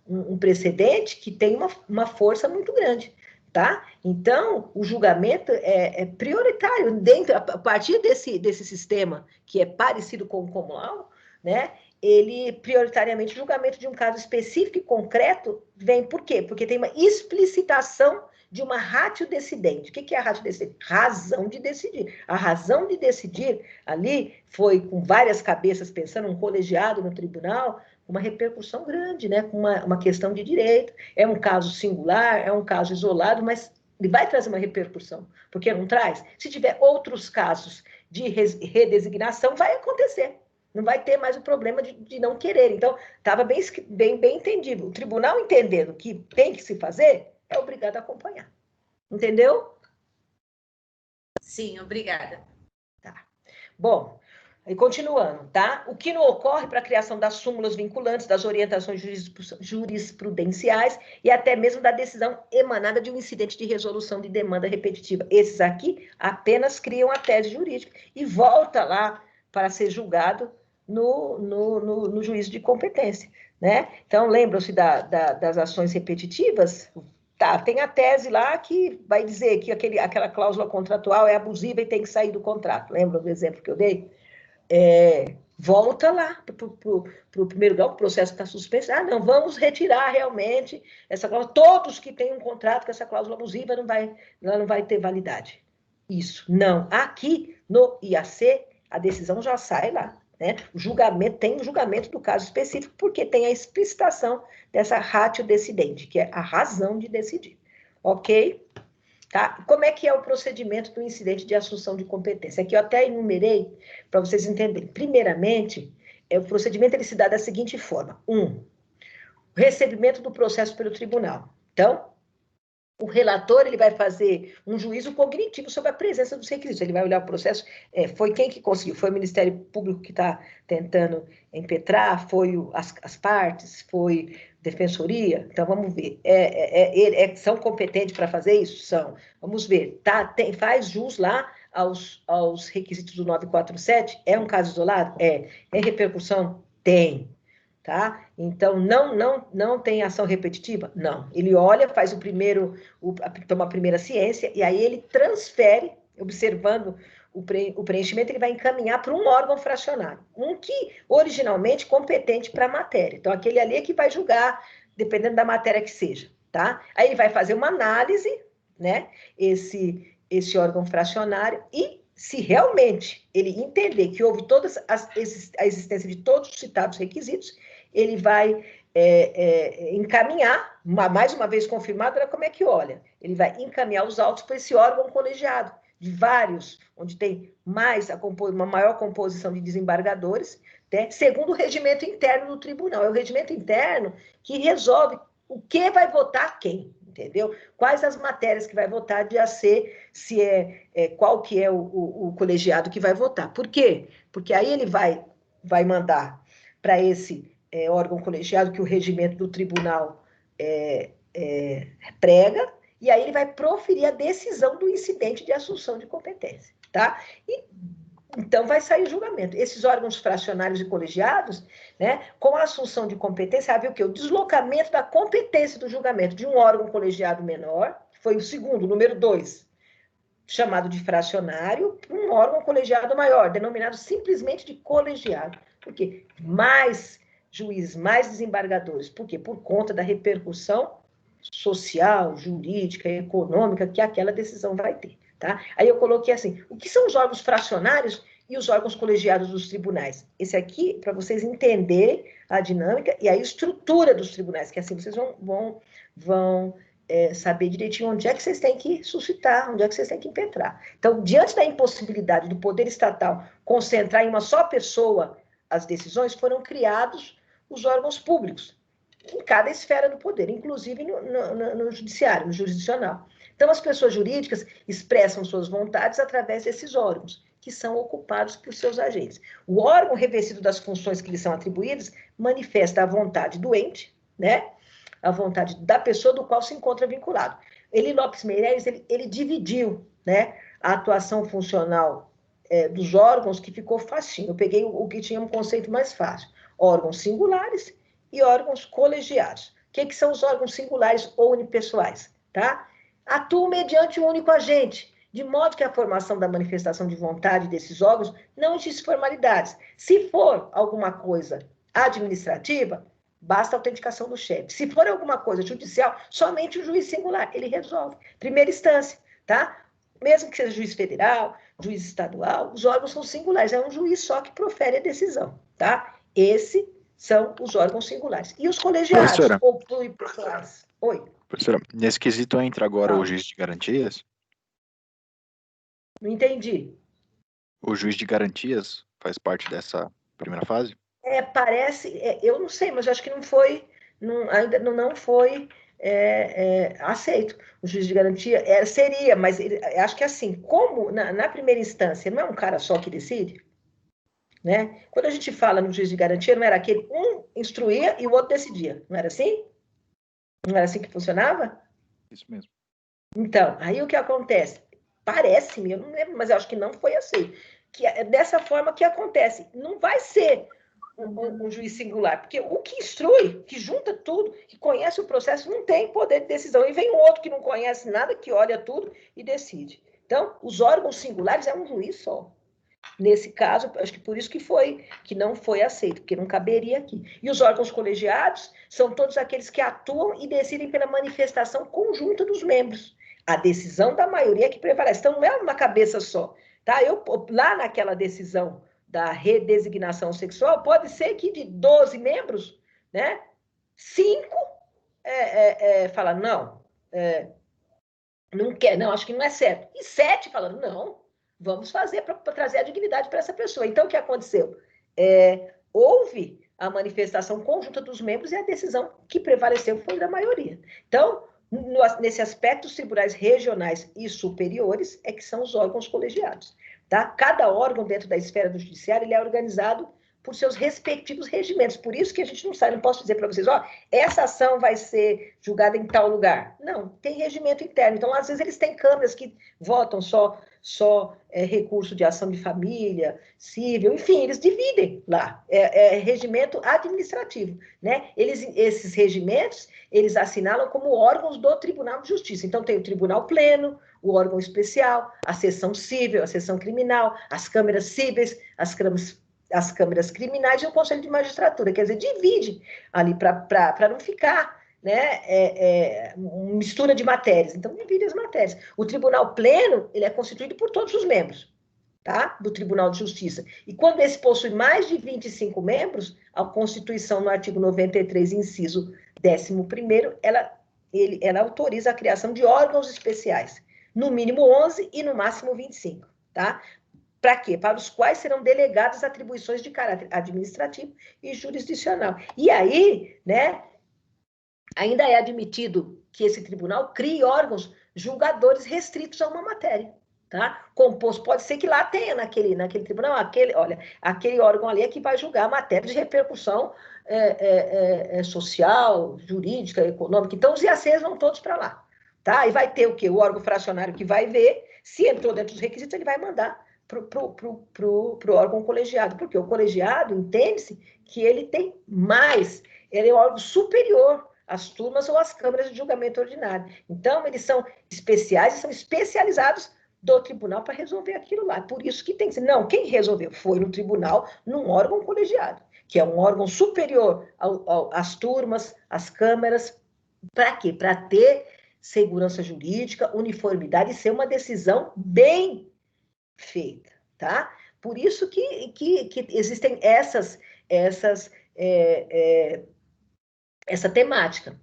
S1: um precedente que tem uma força muito grande. Tá? Então, o julgamento é prioritário a partir desse sistema que é parecido com o comunal, né? Ele, prioritariamente, o julgamento de um caso específico e concreto vem por quê? Porque tem uma explicitação de uma ratio decidente. O que é a ratio decidente? Razão de decidir. A razão de decidir ali foi com várias cabeças pensando, um colegiado no tribunal, uma repercussão grande, né? Uma questão de direito. É um caso singular, é um caso isolado, mas ele vai trazer uma repercussão. Por que não traz? Se tiver outros casos de redesignação, vai acontecer. Não vai ter mais o problema de não querer. Então, estava bem entendido. O tribunal, entendendo que tem que se fazer, é obrigado a acompanhar. Entendeu?
S6: Sim, obrigada.
S1: Tá. Bom, e continuando, tá? O que não ocorre para a criação das súmulas vinculantes, das orientações jurisprudenciais e até mesmo da decisão emanada de um incidente de resolução de demanda repetitiva. Esses aqui apenas criam a tese jurídica e volta lá para ser julgado no juízo de competência, né? Então, lembram-se das ações repetitivas? Tá, tem a tese lá que vai dizer que aquela cláusula contratual é abusiva e tem que sair do contrato. Lembra do exemplo que eu dei? Volta lá para o primeiro grau, o processo está suspenso. Não, vamos retirar realmente essa cláusula. Todos que têm um contrato com essa cláusula abusiva ela não vai ter validade. Isso, não. Aqui, no IAC, a decisão já sai lá. Né? Tem o julgamento do caso específico, porque tem a explicitação dessa ratio decidente, que é a razão de decidir. Ok? Tá? Como é que é o procedimento do incidente de assunção de competência? Aqui eu até enumerei para vocês entenderem. Primeiramente, o procedimento ele se dá da seguinte forma. O recebimento do processo pelo tribunal. Então, O relator ele vai fazer um juízo cognitivo sobre a presença dos requisitos. Ele vai olhar o processo. Foi quem que conseguiu? Foi o Ministério Público que está tentando impetrar? Foi as partes? Foi Defensoria? Então, vamos ver. São competentes para fazer isso? São. Vamos ver. Faz jus lá aos requisitos do 947? É um caso isolado? É. É repercussão? Tem. Tá? Então, não tem ação repetitiva? Não. Ele olha, faz toma a primeira ciência, e aí ele transfere, observando o preenchimento, ele vai encaminhar para um órgão fracionário, que originalmente competente para a matéria. Então, aquele ali é que vai julgar, dependendo da matéria que seja. Tá? Aí ele vai fazer uma análise, né? Esse órgão fracionário, e se realmente ele entender que houve a existência de todos os citados requisitos, ele vai encaminhar, mais uma vez confirmado, olha como é que olha, ele vai encaminhar os autos para esse órgão colegiado, de vários, onde tem uma maior composição de desembargadores, né, segundo o regimento interno do tribunal. É o regimento interno que resolve o que vai votar quem, entendeu? Quais as matérias que vai votar de AC, qual que é o colegiado que vai votar. Por quê? Porque aí ele vai mandar para esse órgão colegiado que o regimento do tribunal prega, e aí ele vai proferir a decisão do incidente de assunção de competência, tá? Então, vai sair o julgamento. Esses órgãos fracionários e colegiados, né, com a assunção de competência, havia o quê? O deslocamento da competência do julgamento de um órgão colegiado menor, que foi o segundo, o número 2, chamado de fracionário, para um órgão colegiado maior, denominado simplesmente de colegiado. Por quê? Mais juízes, mais desembargadores. Por quê? Por conta da repercussão social, jurídica, econômica que aquela decisão vai ter. Tá? Aí eu coloquei assim, o que são os órgãos fracionários e os órgãos colegiados dos tribunais? Esse aqui, para vocês entenderem a dinâmica e a estrutura dos tribunais, que assim vocês vão saber direitinho onde é que vocês têm que suscitar, onde é que vocês têm que impetrar. Então, diante da impossibilidade do poder estatal concentrar em uma só pessoa as decisões, foram criados os órgãos públicos, em cada esfera do poder, inclusive no judiciário, no jurisdicional. Então, as pessoas jurídicas expressam suas vontades através desses órgãos, que são ocupados por seus agentes. O órgão revestido das funções que lhe são atribuídas manifesta a vontade do ente, né? A vontade da pessoa do qual se encontra vinculado. Eli Lopes Meireles, ele dividiu, né, a atuação funcional dos órgãos, que ficou facinho. Eu peguei o que tinha um conceito mais fácil. Órgãos singulares e órgãos colegiados. O que são os órgãos singulares ou unipessoais? Tá? Atuam mediante um único agente, de modo que a formação da manifestação de vontade desses órgãos não existe formalidades. Se for alguma coisa administrativa, basta a autenticação do chefe. Se for alguma coisa judicial, somente o juiz singular, ele resolve. Primeira instância, tá? Mesmo que seja juiz federal, juiz estadual, os órgãos são singulares, é um juiz só que profere a decisão, tá? Esses são os órgãos singulares. E os colegiados, ou pluripessoais? Oi.
S2: Professora, nesse quesito entra agora o juiz de garantias?
S1: Não entendi.
S2: O juiz de garantias faz parte dessa primeira fase?
S1: Parece, eu não sei, mas eu acho que ainda não foi aceito. O juiz de garantia seria, mas acho que assim, como na primeira instância não é um cara só que decide, né? Quando a gente fala no juiz de garantia, não era aquele um instruía e o outro decidia, não era assim? Não era assim que funcionava?
S2: Isso mesmo.
S1: Então, aí o que acontece? Parece-me, eu não lembro, mas eu acho que não foi assim. Que é dessa forma que acontece. Não vai ser um juiz singular, porque o que instrui, que junta tudo, que conhece o processo, não tem poder de decisão. E vem um outro que não conhece nada, que olha tudo e decide. Então, os órgãos singulares é um juiz só. Nesse caso, acho que por isso que não foi aceito, porque não caberia aqui. E os órgãos colegiados são todos aqueles que atuam e decidem pela manifestação conjunta dos membros. A decisão da maioria é que prevalece. Então, não é uma cabeça só. Tá? Lá naquela decisão da redesignação sexual, pode ser que de 12 membros, né, 5 falam, não quer, não, acho que não é certo. E 7 falam, não, vamos fazer para trazer a dignidade para essa pessoa. Então, o que aconteceu? Houve a manifestação conjunta dos membros e a decisão que prevaleceu foi da maioria. Então, nesse aspecto, os tribunais regionais e superiores é que são os órgãos colegiados, tá? Cada órgão dentro da esfera do judiciário, ele é organizado por seus respectivos regimentos. Por isso que a gente não sabe, não posso dizer para vocês, ó, essa ação vai ser julgada em tal lugar. Não, tem regimento interno. Então, às vezes, eles têm câmaras que votam só recurso de ação de família, civil, enfim, eles dividem lá. É regimento administrativo, né? Esses regimentos, eles assinalam como órgãos do Tribunal de Justiça. Então, tem o Tribunal Pleno, o órgão especial, a seção civil, a seção criminal, as câmeras cíveis, as câmeras criminais e o Conselho de Magistratura, quer dizer, divide ali para não ficar, né, mistura de matérias. Então, divide as matérias. O Tribunal Pleno, ele é constituído por todos os membros, tá? Do Tribunal de Justiça. E quando esse possui mais de 25 membros, a Constituição, no artigo 93, inciso 11º, ela autoriza a criação de órgãos especiais, no mínimo 11 e no máximo 25, tá? Para quê? Para os quais serão delegadas atribuições de caráter administrativo e jurisdicional. E aí, né, ainda é admitido que esse tribunal crie órgãos julgadores restritos a uma matéria, tá? Composto, pode ser que lá tenha naquele tribunal, aquele órgão ali é que vai julgar a matéria de repercussão social, jurídica, econômica. Então, os IACs vão todos para lá, tá? E vai ter o quê? O órgão fracionário que vai ver, se entrou dentro dos requisitos, ele vai mandar pro órgão colegiado, porque o colegiado entende-se que ele tem mais, ele é um órgão superior às turmas ou às câmaras de julgamento ordinário. Então, eles são especiais e são especializados do tribunal para resolver aquilo lá. Por isso que tem que ser, não, quem resolveu foi no tribunal, num órgão colegiado, que é um órgão superior às turmas, às câmaras. Para quê? Para ter segurança jurídica, uniformidade e ser uma decisão bem feita, tá? Por isso que existem essa temática.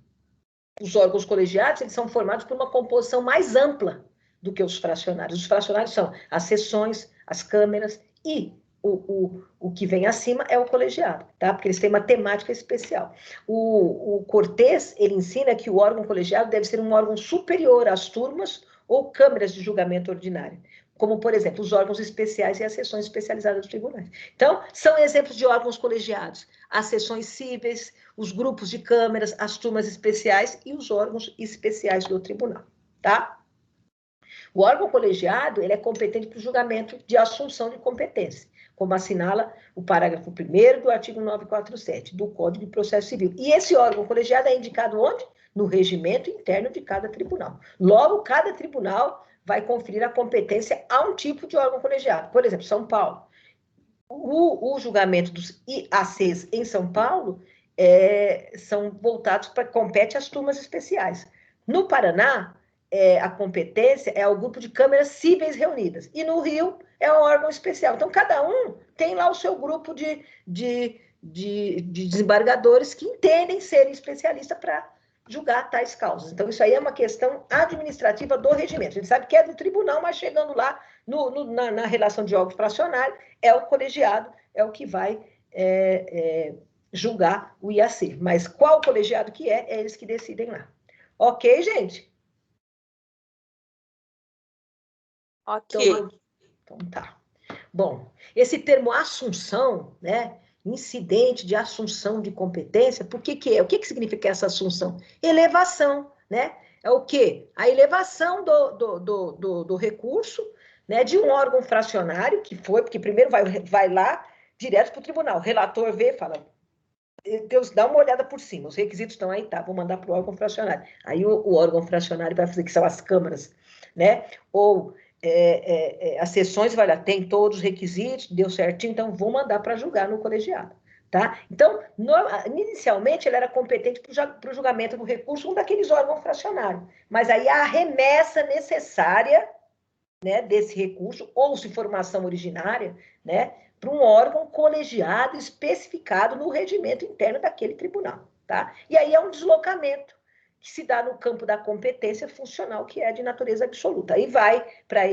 S1: Os órgãos colegiados, eles são formados por uma composição mais ampla do que os fracionários. Os fracionários são as seções, as câmeras e o que vem acima é o colegiado, tá? Porque eles têm uma temática especial. O Cortés, ele ensina que o órgão colegiado deve ser um órgão superior às turmas ou câmeras de julgamento ordinário, como, por exemplo, os órgãos especiais e as seções especializadas dos tribunais. Então, são exemplos de órgãos colegiados: as seções cíveis, os grupos de câmeras, as turmas especiais e os órgãos especiais do tribunal, tá? O órgão colegiado, ele é competente para o julgamento de assunção de competência, como assinala o parágrafo 1º do artigo 947 do Código de Processo Civil. E esse órgão colegiado é indicado onde? No regimento interno de cada tribunal. Logo, cada tribunal vai conferir a competência a um tipo de órgão colegiado. Por exemplo, São Paulo. O julgamento dos IACs em São Paulo são voltados para compete às turmas especiais. No Paraná, a competência é ao grupo de câmeras cíveis reunidas. E no Rio, é um órgão especial. Então, cada um tem lá o seu grupo de desembargadores que entendem serem especialistas para julgar tais causas. Então, isso aí é uma questão administrativa do regimento. A gente sabe que é do tribunal, mas chegando lá, na relação de órgão fracionário, é o colegiado, é o que vai julgar o IAC. Mas qual colegiado que é eles que decidem lá. Ok, gente?
S6: Ok.
S1: Então tá. Bom, esse termo assunção, né? Incidente de assunção de competência, por que é? O que significa essa assunção? Elevação, né? É o quê? A elevação do recurso, né, de um órgão fracionário, que foi, porque primeiro vai lá direto para o tribunal. O relator vê e fala, Deus, dá uma olhada por cima, os requisitos estão aí, tá, vou mandar para o órgão fracionário. Aí o órgão fracionário vai fazer, que são as câmaras, né? Ou as sessões, vai lá, tem todos os requisitos, deu certinho, então vou mandar para julgar no colegiado, tá? Então, inicialmente, ele era competente para o julgamento do recurso, um daqueles órgãos fracionários, mas aí a remessa necessária, né, desse recurso, ou se for uma ação originária, né, para um órgão colegiado especificado no regimento interno daquele tribunal, tá? E aí é um deslocamento que se dá no campo da competência funcional, que é de natureza absoluta. Aí vai para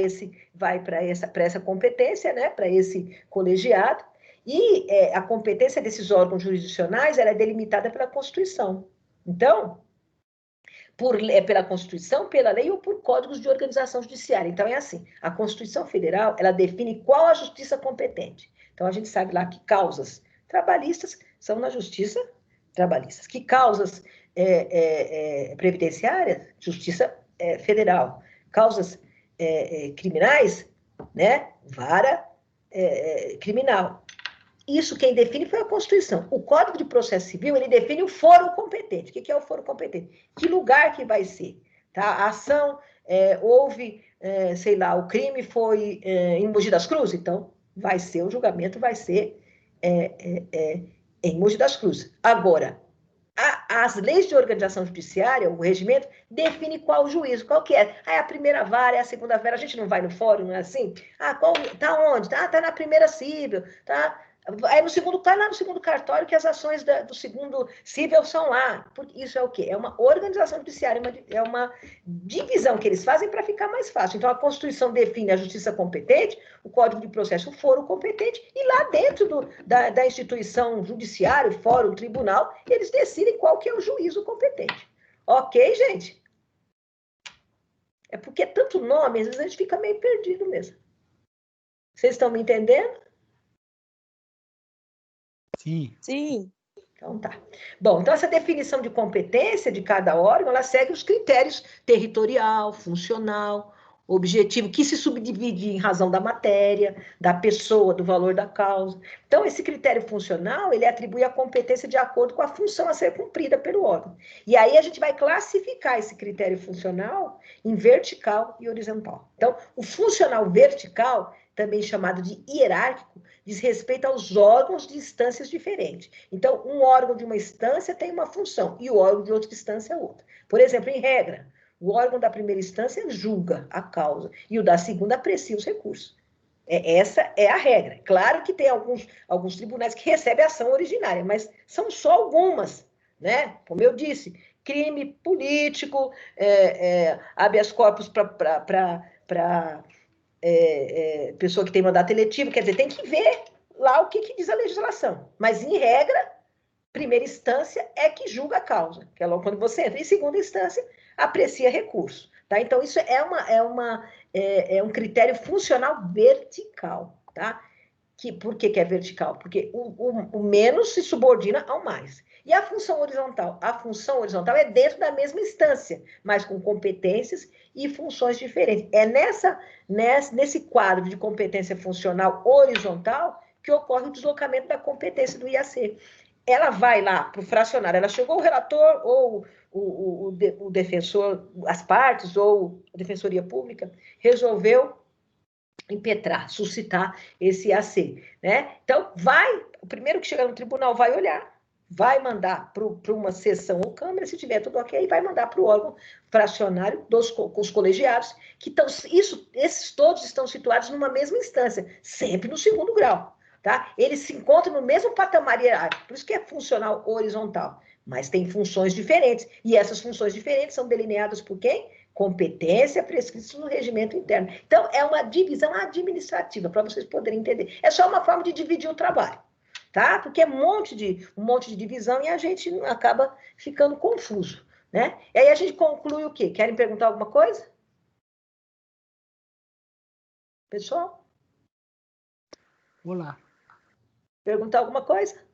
S1: essa competência, né, para esse colegiado, e a competência desses órgãos jurisdicionais ela é delimitada pela Constituição. Então, pela Constituição, pela lei ou por códigos de organização judiciária. Então, é assim, a Constituição Federal, ela define qual a justiça competente. Então, a gente sabe lá que causas trabalhistas são na justiça trabalhistas, que causas previdenciárias, justiça federal, causas criminais, né, vara criminal. Isso quem define foi a Constituição. O Código de Processo Civil, ele define o foro competente. O que é o foro competente? Que lugar que vai ser? Tá? A ação, houve, sei lá, o crime foi em Mogi das Cruzes, então vai ser, o julgamento vai ser em Mogi das Cruzes. Agora, as leis de organização judiciária, o regimento, define qual o juízo, qual que é. A primeira vara, é a segunda vara, a gente não vai no fórum, não é assim? Tá onde? Tá na primeira cível, tá? Aí no segundo, tá lá no segundo cartório que as ações do segundo cível são lá. Porque isso é o quê? É uma organização judiciária, é uma divisão que eles fazem para ficar mais fácil. Então, a Constituição define a justiça competente, o Código de Processo, o foro competente, e lá dentro da instituição judiciária, fórum, tribunal, eles decidem qual que é o juízo competente. Ok, gente? É porque é tanto nome, às vezes a gente fica meio perdido mesmo. Vocês estão me entendendo?
S3: Sim.
S7: Sim.
S1: Então tá. Bom, então essa definição de competência de cada órgão, ela segue os critérios territorial, funcional, objetivo, que se subdivide em razão da matéria, da pessoa, do valor da causa. Então, esse critério funcional, ele atribui a competência de acordo com a função a ser cumprida pelo órgão. E aí a gente vai classificar esse critério funcional em vertical e horizontal. Então, o funcional vertical, também chamado de hierárquico, diz respeito aos órgãos de instâncias diferentes. Então, um órgão de uma instância tem uma função e o órgão de outra instância outra. Por exemplo, em regra, o órgão da primeira instância julga a causa e o da segunda aprecia os recursos. Essa é a regra. Claro que tem alguns tribunais que recebem ação originária, mas são só algumas, né? Como eu disse, crime político, habeas corpus para pessoa que tem mandato eletivo, quer dizer, tem que ver lá o que diz a legislação. Mas, em regra, primeira instância é que julga a causa, que é logo quando você entra. Em segunda instância, aprecia recurso. Tá? Então, isso é um critério funcional vertical. Tá? Por que é vertical? Porque o menos se subordina ao mais. E a função horizontal? A função horizontal é dentro da mesma instância, mas com competências e funções diferentes. É nesse quadro de competência funcional horizontal que ocorre o deslocamento da competência do IAC. Ela vai lá para o fracionário, ela chegou o relator ou o defensor, as partes ou a defensoria pública, resolveu impetrar, suscitar esse IAC, né? Então, o primeiro que chegar no tribunal vai olhar, vai mandar para uma sessão ou câmara, se tiver tudo ok, vai mandar para o órgão fracionário com os colegiados, que esses todos estão situados numa mesma instância, sempre no segundo grau, tá? Eles se encontram no mesmo patamar hierárquico, por isso que é funcional horizontal, mas tem funções diferentes, e essas funções diferentes são delineadas por quem? Competência prescrita no regimento interno. Então, é uma divisão administrativa, para vocês poderem entender. É só uma forma de dividir o trabalho, tá? Porque é um monte de divisão e a gente acaba ficando confuso, né? E aí a gente conclui o quê? Querem perguntar alguma coisa? Pessoal?
S3: Olá.
S1: Perguntar alguma coisa?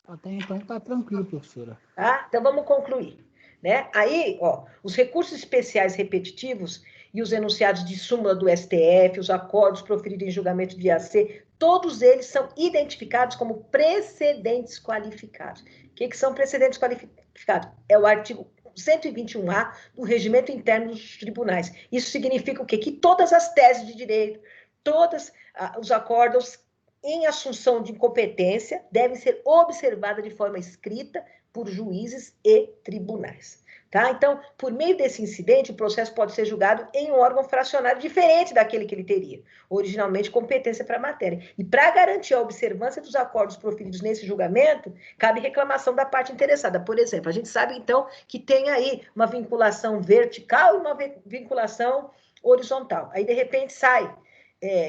S3: Até então tá tranquilo, professora.
S1: Tá? Então vamos concluir. Né? Aí, os recursos especiais repetitivos e os enunciados de súmula do STF, os acordos proferidos em julgamento de IAC, todos eles são identificados como precedentes qualificados. O que são precedentes qualificados? É o artigo 121A do Regimento Interno dos Tribunais. Isso significa o quê? Que todas as teses de direito, todos os acordos em assunção de incompetência devem ser observadas de forma escrita por juízes e tribunais. Tá? Então, por meio desse incidente, o processo pode ser julgado em um órgão fracionário diferente daquele que ele teria, originalmente competência para a matéria. E para garantir a observância dos acordos proferidos nesse julgamento, cabe reclamação da parte interessada. Por exemplo, a gente sabe, então, que tem aí uma vinculação vertical e uma vinculação horizontal. Aí, de repente, sai,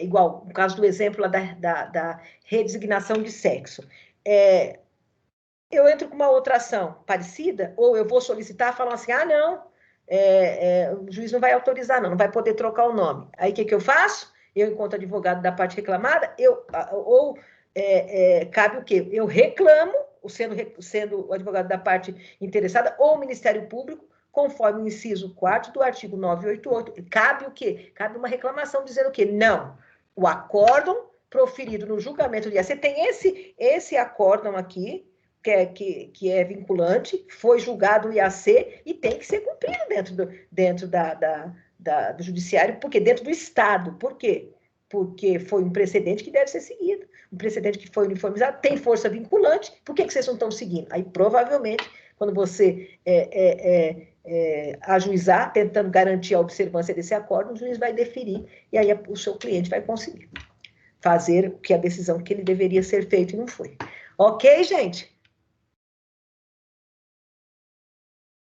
S1: igual no caso do exemplo lá da redesignação de sexo. eu entro com uma outra ação parecida, ou eu vou solicitar, falam assim, não, o juiz não vai autorizar, não vai poder trocar o nome. Aí, o que eu faço? Eu, enquanto advogado da parte reclamada, cabe o quê? Eu reclamo, sendo o advogado da parte interessada, ou o Ministério Público, conforme o inciso 4º do artigo 988, cabe o quê? Cabe uma reclamação dizendo o quê? Não, o acórdão proferido no julgamento do IAC, tem esse acórdão aqui, que é vinculante, foi julgado o IAC e tem que ser cumprido dentro do judiciário, porque dentro do Estado. Por quê? Porque foi um precedente que deve ser seguido. Um precedente que foi uniformizado, tem força vinculante, por que vocês não estão seguindo? Aí, provavelmente, quando você ajuizar, tentando garantir a observância desse acordo, o juiz vai deferir, e aí o seu cliente vai conseguir fazer a decisão que ele deveria ser feito e não foi. Ok, gente?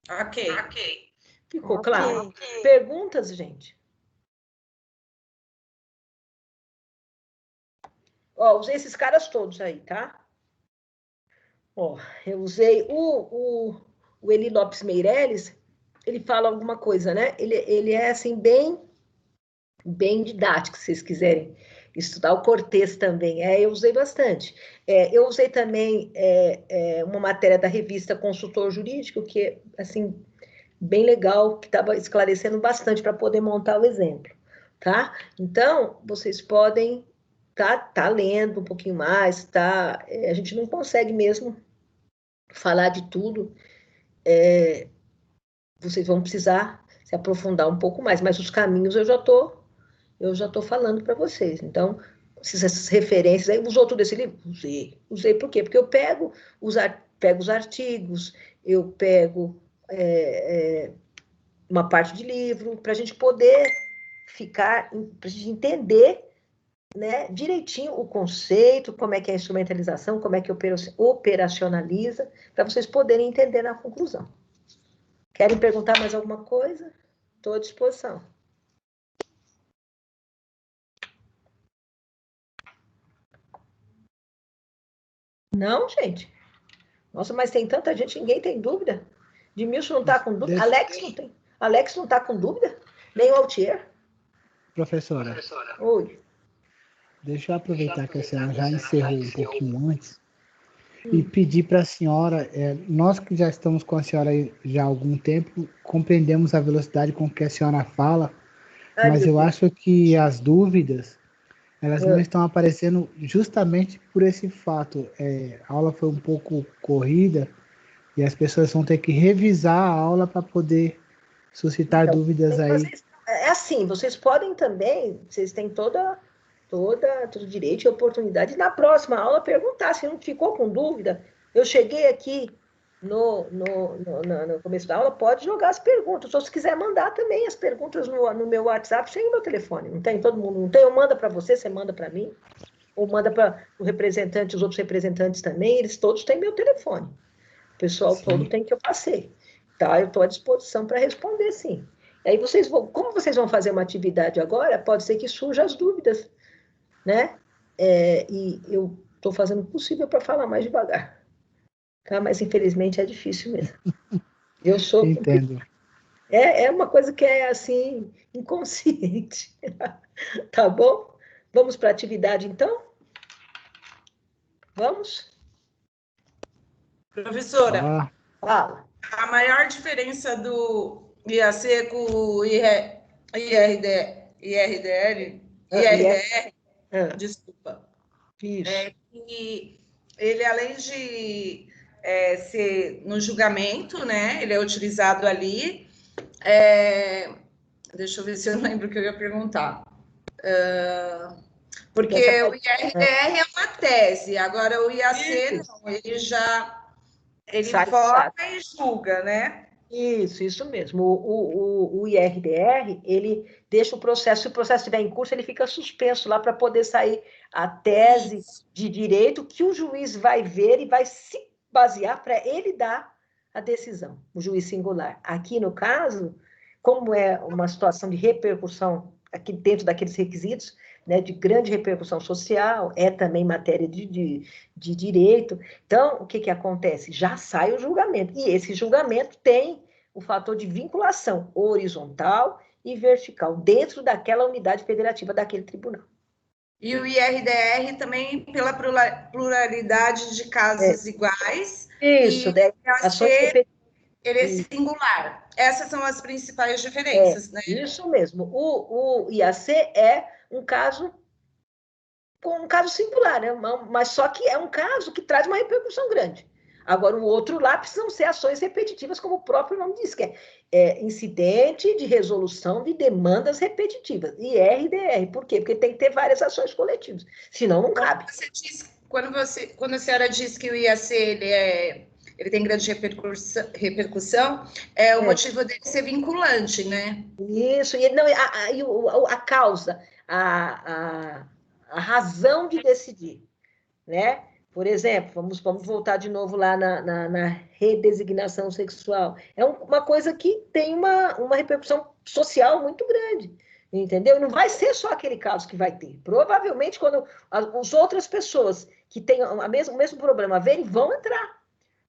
S6: Ok.
S1: Ficou claro? Perguntas, gente? Usei esses caras todos aí, tá? Eu usei o Eli Lopes Meireles, ele fala alguma coisa, né? Ele é, assim, bem didático, se vocês quiserem estudar. O Cortez também, eu usei bastante. Eu usei também uma matéria da revista Consultor Jurídico, que é, assim, bem legal, que estava esclarecendo bastante para poder montar o exemplo, tá? Então, vocês podem tá lendo um pouquinho mais, tá? A gente não consegue mesmo falar de tudo, vocês vão precisar se aprofundar um pouco mais, mas os caminhos eu já tô falando para vocês. Então, essas referências aí, usou tudo esse livro? Usei por quê? Porque eu pego os artigos, eu pego uma parte de livro, para a gente poder para a gente entender, né, direitinho o conceito, como é que é a instrumentalização, como é que operacionaliza, para vocês poderem entender na conclusão. Querem perguntar mais alguma coisa? Estou à disposição. Não, gente? Nossa, mas tem tanta gente, ninguém tem dúvida? Edmilson não está com dúvida? Alex não está com dúvida? Nem o Altier?
S3: Professora.
S1: Oi.
S3: Deixa eu aproveitar que a senhora já encerrou um pouquinho antes e pedir para a senhora, nós que já estamos com a senhora já há algum tempo, compreendemos a velocidade com que a senhora fala, mas eu acho que as dúvidas, elas não estão aparecendo justamente por esse fato. A aula foi um pouco corrida e as pessoas vão ter que revisar a aula para poder suscitar dúvidas aí.
S1: É assim, vocês podem também, vocês têm todo direito e oportunidade na próxima aula perguntar, se não ficou com dúvida. Eu cheguei aqui no começo da aula, pode jogar as perguntas, ou se quiser mandar também as perguntas no meu WhatsApp, sem o meu telefone, não tem? Todo mundo não tem? Eu mando para você manda para mim, ou manda para o representante, os outros representantes também, eles todos têm meu telefone. O pessoal todo tem que eu passei. Tá? Eu estou à disposição para responder, sim. E aí como vocês vão fazer uma atividade agora, pode ser que surjam as dúvidas, né? E eu estou fazendo o possível para falar mais devagar. Tá? Mas, infelizmente, é difícil mesmo. Eu sou...
S3: Entendo.
S1: É uma coisa que é, assim, inconsciente. Tá bom? Vamos para a atividade, então? Vamos?
S6: Professora,
S1: fala.
S6: A maior diferença do IAC com o IRDR, desculpa, é que ele, além de ser no julgamento, né, ele é utilizado ali, deixa eu ver se eu lembro o que eu ia perguntar. Porque o IRDR é uma tese, agora o IAC não, ele forma e julga, né?
S1: Isso mesmo. O IRDR, ele deixa o processo, se o processo estiver em curso, ele fica suspenso lá para poder sair a tese de direito que o juiz vai ver e vai se basear para ele dar a decisão, o juiz singular. Aqui, no caso, como é uma situação de repercussão aqui dentro daqueles requisitos, né, de grande repercussão social, é também matéria de direito. Então, o que acontece? Já sai o julgamento, e esse julgamento tem o fator de vinculação horizontal e vertical, dentro daquela unidade federativa daquele tribunal.
S6: E o IRDR também pela pluralidade de casos iguais.
S1: Isso,
S6: e
S1: ações
S6: ele é singular. Essas são as principais diferenças, né?
S1: Isso mesmo. O IAC é um caso singular, né? Mas só que é um caso que traz uma repercussão grande. Agora, o outro lá precisam ser ações repetitivas, como o próprio nome diz, que é incidente de resolução de demandas repetitivas, IRDR. Por quê? Porque tem que ter várias ações coletivas, senão não cabe.
S6: Quando a senhora diz que o IAC ele tem grande repercussão, o motivo dele ser vinculante, né?
S1: Isso, e a causa, a razão de decidir, né? Por exemplo, vamos voltar de novo lá na redesignação sexual. É uma coisa que tem uma repercussão social muito grande, entendeu? Não vai ser só aquele caso que vai ter. Provavelmente, quando as outras pessoas que têm o mesmo problema verem, vão entrar,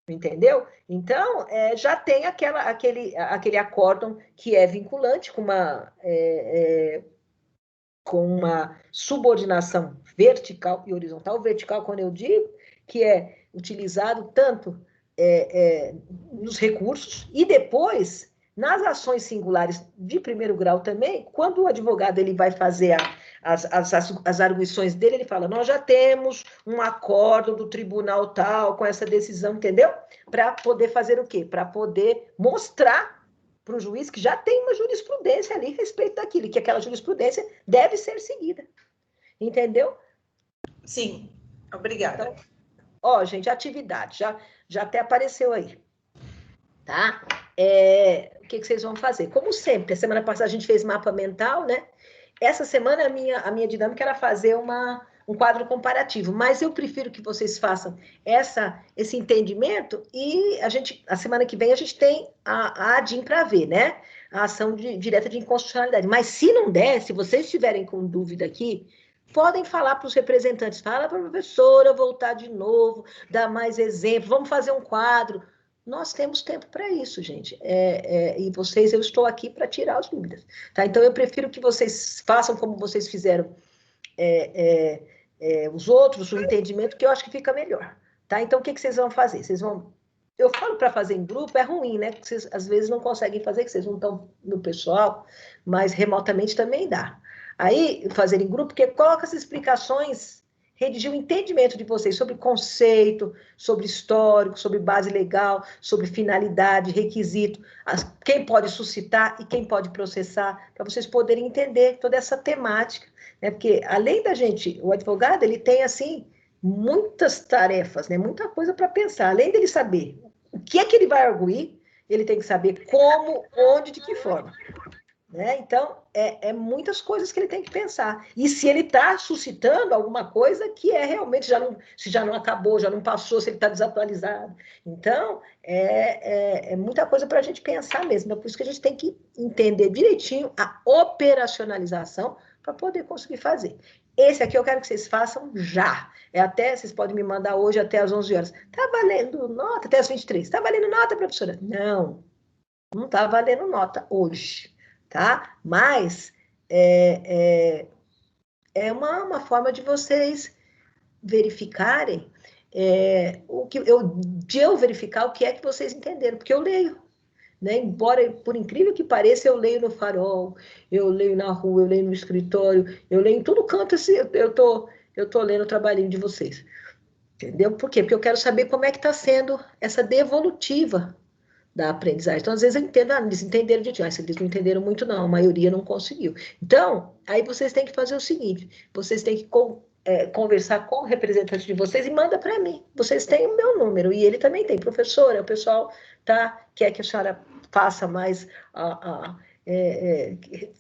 S1: entendeu? Então, já tem aquele acórdão que é vinculante com uma subordinação vertical e horizontal. Vertical, quando eu digo, que é utilizado tanto nos recursos e depois nas ações singulares de primeiro grau também, quando o advogado ele vai fazer as arguições dele, ele fala, nós já temos um acordo do tribunal tal com essa decisão, entendeu? Para poder fazer o quê? Para poder mostrar para o juiz que já tem uma jurisprudência ali a respeito daquilo, que aquela jurisprudência deve ser seguida. Entendeu?
S6: Sim, obrigada.
S1: Então, gente, atividade, já até apareceu aí. Tá? O que vocês vão fazer? Como sempre, a semana passada a gente fez mapa mental, né? Essa semana a minha dinâmica era fazer um quadro comparativo, mas eu prefiro que vocês façam esse entendimento e a semana que vem a gente tem a ADIM para ver, né? A ação direta de inconstitucionalidade. Mas se não der, se vocês estiverem com dúvida aqui, podem falar para os representantes, fala para a professora voltar de novo, dar mais exemplos, vamos fazer um quadro. Nós temos tempo para isso, gente. E vocês, eu estou aqui para tirar as dúvidas. Tá? Então, eu prefiro que vocês façam como vocês fizeram os outros, o entendimento, que eu acho que fica melhor. Tá? Então, o que vocês vão fazer? Eu falo para fazer em grupo, é ruim, né? Porque vocês, às vezes, não conseguem fazer, que vocês não estão no pessoal, mas remotamente também dá. Aí, fazer em grupo, porque coloca as explicações, redigir o entendimento de vocês sobre conceito, sobre histórico, sobre base legal, sobre finalidade, requisito, quem pode suscitar e quem pode processar, para vocês poderem entender toda essa temática, né? Porque, além da gente, o advogado, ele tem, assim, muitas tarefas, né? Muita coisa para pensar. Além dele saber o que é que ele vai arguir, ele tem que saber como, onde, de que forma. Né? Então, muitas coisas que ele tem que pensar. E se ele está suscitando alguma coisa que realmente se já não acabou, já não passou, se ele está desatualizado. Então, é muita coisa para a gente pensar mesmo. É por isso que a gente tem que entender direitinho a operacionalização para poder conseguir fazer. Esse aqui eu quero que vocês façam já. Vocês podem me mandar hoje até às 11 horas. Está valendo nota? Até às 23. Está valendo nota, professora? Não está valendo nota hoje. Tá? Mas é uma forma de vocês verificarem de eu verificar o que é que vocês entenderam, porque eu leio, né? Embora, por incrível que pareça, eu leio no farol, eu leio na rua, eu leio no escritório, eu leio em todo canto, eu tô lendo o trabalhinho de vocês. Entendeu? Por quê? Porque eu quero saber como é que está sendo essa devolutiva da aprendizagem. Então, às vezes eu entendo, eles entenderam de eles não entenderam muito, não, a maioria não conseguiu. Então, aí vocês têm que fazer o seguinte, vocês têm que conversar com o representante de vocês e manda para mim. Vocês têm o meu número, e ele também tem. Professora, o pessoal quer que a senhora faça mais,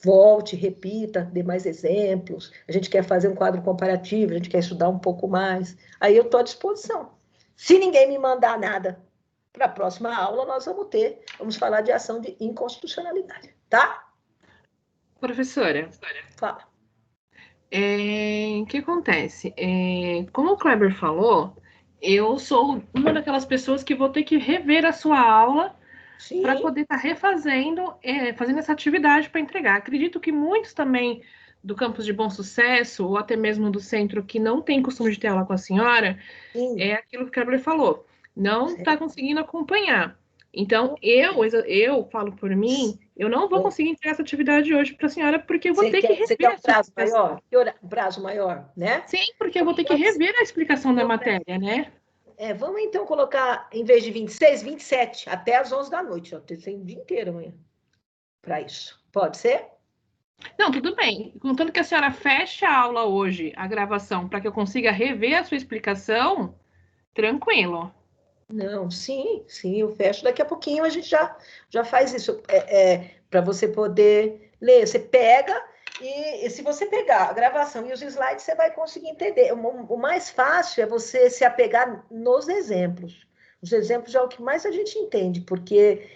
S1: volte, repita, dê mais exemplos, a gente quer fazer um quadro comparativo, a gente quer estudar um pouco mais. Aí eu estou à disposição. Se ninguém me mandar nada, para a próxima aula, nós vamos falar de ação de inconstitucionalidade, tá?
S5: Professora,
S1: fala.
S5: O que acontece? Como o Kleber falou, eu sou uma daquelas pessoas que vou ter que rever a sua aula para
S1: Sim,
S5: poder estar refazendo, fazendo essa atividade para entregar. Acredito que muitos também do campus de Bom Sucesso, ou até mesmo do centro, que não tem costume de ter aula com a senhora,
S1: sim.
S5: é aquilo que o Kleber falou, não está
S1: Certo.
S5: conseguindo acompanhar. Então, eu falo por mim, eu não vou conseguir entregar essa atividade hoje para a senhora, porque eu vou ter que
S1: Você quer
S5: rever
S1: um
S5: a sua
S1: prazo
S5: explicação.
S1: maior? Um prazo maior, né?
S5: Sim, porque eu vou ter que rever a explicação da matéria, né?
S1: Vamos então colocar, em vez de 26, 27, até às 11 da noite. Ó, tem o dia inteiro amanhã para isso. Pode ser?
S5: Não, tudo bem. Contanto que a senhora feche a aula hoje, a gravação, para que eu consiga rever a sua explicação, tranquilo.
S1: Não, sim, eu fecho. Daqui a pouquinho a gente já faz isso. Para você poder ler. Você pega e se você pegar a gravação e os slides, você vai conseguir entender. O mais fácil é você se apegar nos exemplos. Os exemplos é o que mais a gente entende, porque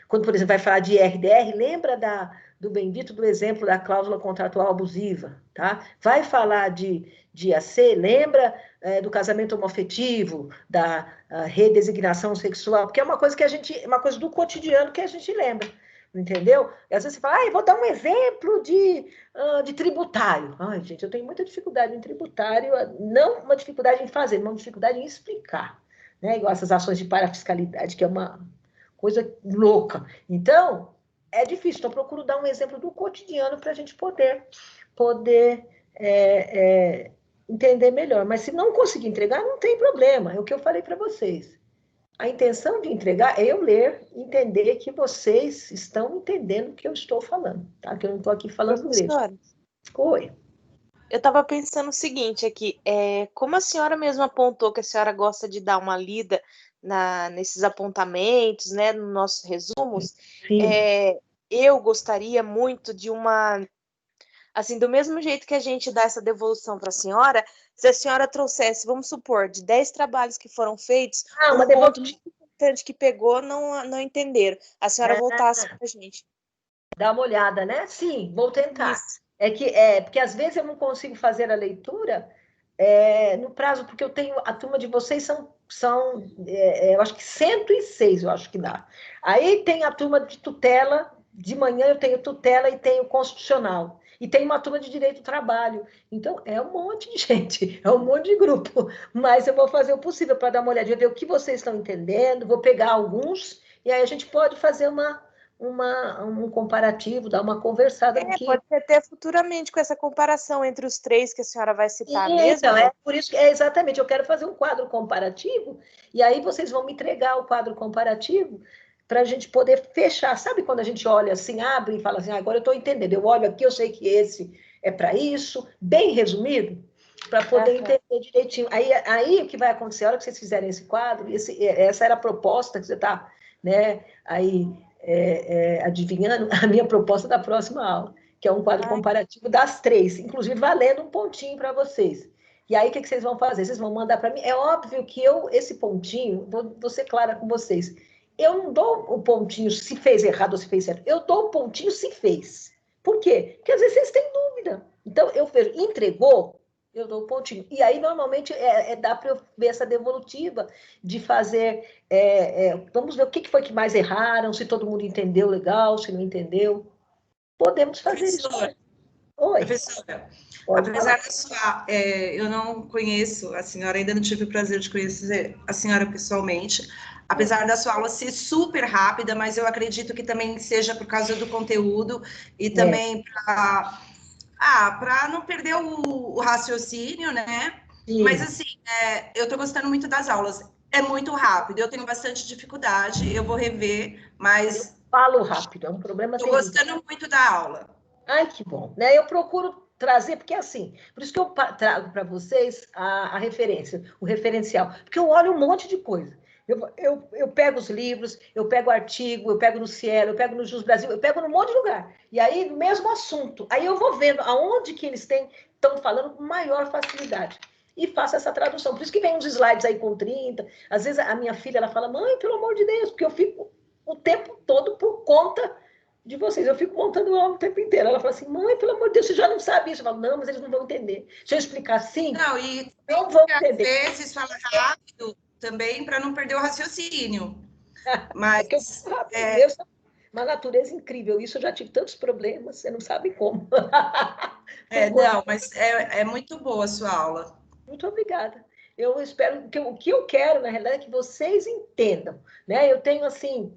S1: quando, por exemplo, vai falar de RDR, lembra do bendito do exemplo da cláusula contratual abusiva, tá? Vai falar de AC, lembra do casamento homoafetivo, da redesignação sexual, porque é uma coisa uma coisa do cotidiano que a gente lembra, entendeu? E às vezes você fala, vou dar um exemplo de tributário. Ai, gente, eu tenho muita dificuldade em tributário, não uma dificuldade em fazer, mas uma dificuldade em explicar, né? Igual essas ações de parafiscalidade, que é uma coisa louca. Então, é difícil, então eu procuro dar um exemplo do cotidiano para a gente poder entender melhor. Mas se não conseguir entregar, não tem problema. É o que eu falei para vocês. A intenção de entregar é eu ler, entender que vocês estão entendendo o que eu estou falando, tá? Que eu não estou aqui falando grego.
S7: Professora,
S1: Oi.
S7: eu estava pensando o seguinte aqui, como a senhora mesma apontou que a senhora gosta de dar uma lida nesses apontamentos, né, nos nossos resumos, eu gostaria muito de assim, do mesmo jeito que a gente dá essa devolução para a senhora, se a senhora trouxesse, vamos supor, de 10 trabalhos que foram feitos,
S1: uma
S7: um ponto muito importante que pegou, não entenderam. A senhora voltasse para a gente.
S1: Dá uma olhada, né? Sim, vou tentar.
S7: Isso.
S1: Porque às vezes eu não consigo fazer a leitura no prazo, porque a turma de vocês são eu acho que 106, eu acho que dá. Aí tem a turma de tutela, de manhã eu tenho tutela e tenho constitucional. E tem uma turma de direito do trabalho. Então, é um monte de gente, é um monte de grupo. Mas eu vou fazer o possível para dar uma olhadinha, ver o que vocês estão entendendo, vou pegar alguns, e aí a gente pode fazer um comparativo, dar uma conversada aqui.
S7: Pode ser até futuramente com essa comparação entre os três que a senhora vai citar mesmo.
S1: Então, por isso que exatamente, eu quero fazer um quadro comparativo, e aí vocês vão me entregar o quadro comparativo para a gente poder fechar. Sabe quando a gente olha assim, abre e fala assim, agora eu estou entendendo, eu olho aqui, eu sei que esse é para isso, bem resumido, para poder entender direitinho. Aí o que vai acontecer, a hora que vocês fizerem esse quadro, essa era a proposta que você está, né, aí adivinhando, a minha proposta da próxima aula, que é um quadro comparativo das três, inclusive valendo um pontinho para vocês. E aí, o que vocês vão fazer? Vocês vão mandar para mim? É óbvio que esse pontinho, vou ser clara com vocês, eu não dou o pontinho se fez errado ou se fez certo, eu dou o pontinho se fez. Por quê? Porque às vezes vocês têm dúvida. Então, eu vejo, entregou, eu dou o pontinho. E aí, normalmente, dá para eu ver essa devolutiva de fazer... vamos ver o que foi que mais erraram, se todo mundo entendeu legal, se não entendeu. Podemos fazer isso. Oi.
S6: Professora, apesar da sua... eu não conheço a senhora, ainda não tive o prazer de conhecer a senhora pessoalmente, apesar da sua aula ser super rápida, mas eu acredito que também seja por causa do conteúdo e também para não perder o raciocínio, né? Sim. Mas, assim, eu estou gostando muito das aulas. É muito rápido, eu tenho bastante dificuldade, eu vou rever, mas...
S1: Eu falo rápido, é um problema
S6: terrível. Estou gostando muito da aula.
S1: Ai, que bom. Né? Eu procuro trazer, porque assim, por isso que eu trago para vocês a referência, o referencial, porque eu olho um monte de coisa. Eu pego os livros, eu pego o artigo, eu pego no Cielo, eu pego no Jus Brasil, eu pego num monte de lugar. E aí, no mesmo assunto, aí eu vou vendo aonde que eles estão falando com maior facilidade. E faço essa tradução. Por isso que vem uns slides aí com 30. Às vezes a minha filha, ela fala, mãe, pelo amor de Deus, porque eu fico o tempo todo por conta de vocês. Eu fico montando aula o tempo inteiro. Ela fala assim, mãe, pelo amor de Deus, você já não sabe isso. Eu falo, não, mas eles não vão entender. Se eu explicar assim,
S6: não, e
S1: não vão entender.
S6: Às vezes fala rápido também para não perder o raciocínio. Mas
S1: uma natureza incrível. Isso eu já tive tantos problemas, você não sabe como.
S6: Não, mas é muito boa a sua aula.
S1: Muito obrigada. Eu espero que o que eu quero, na realidade, é que vocês entendam, né? Eu tenho, assim,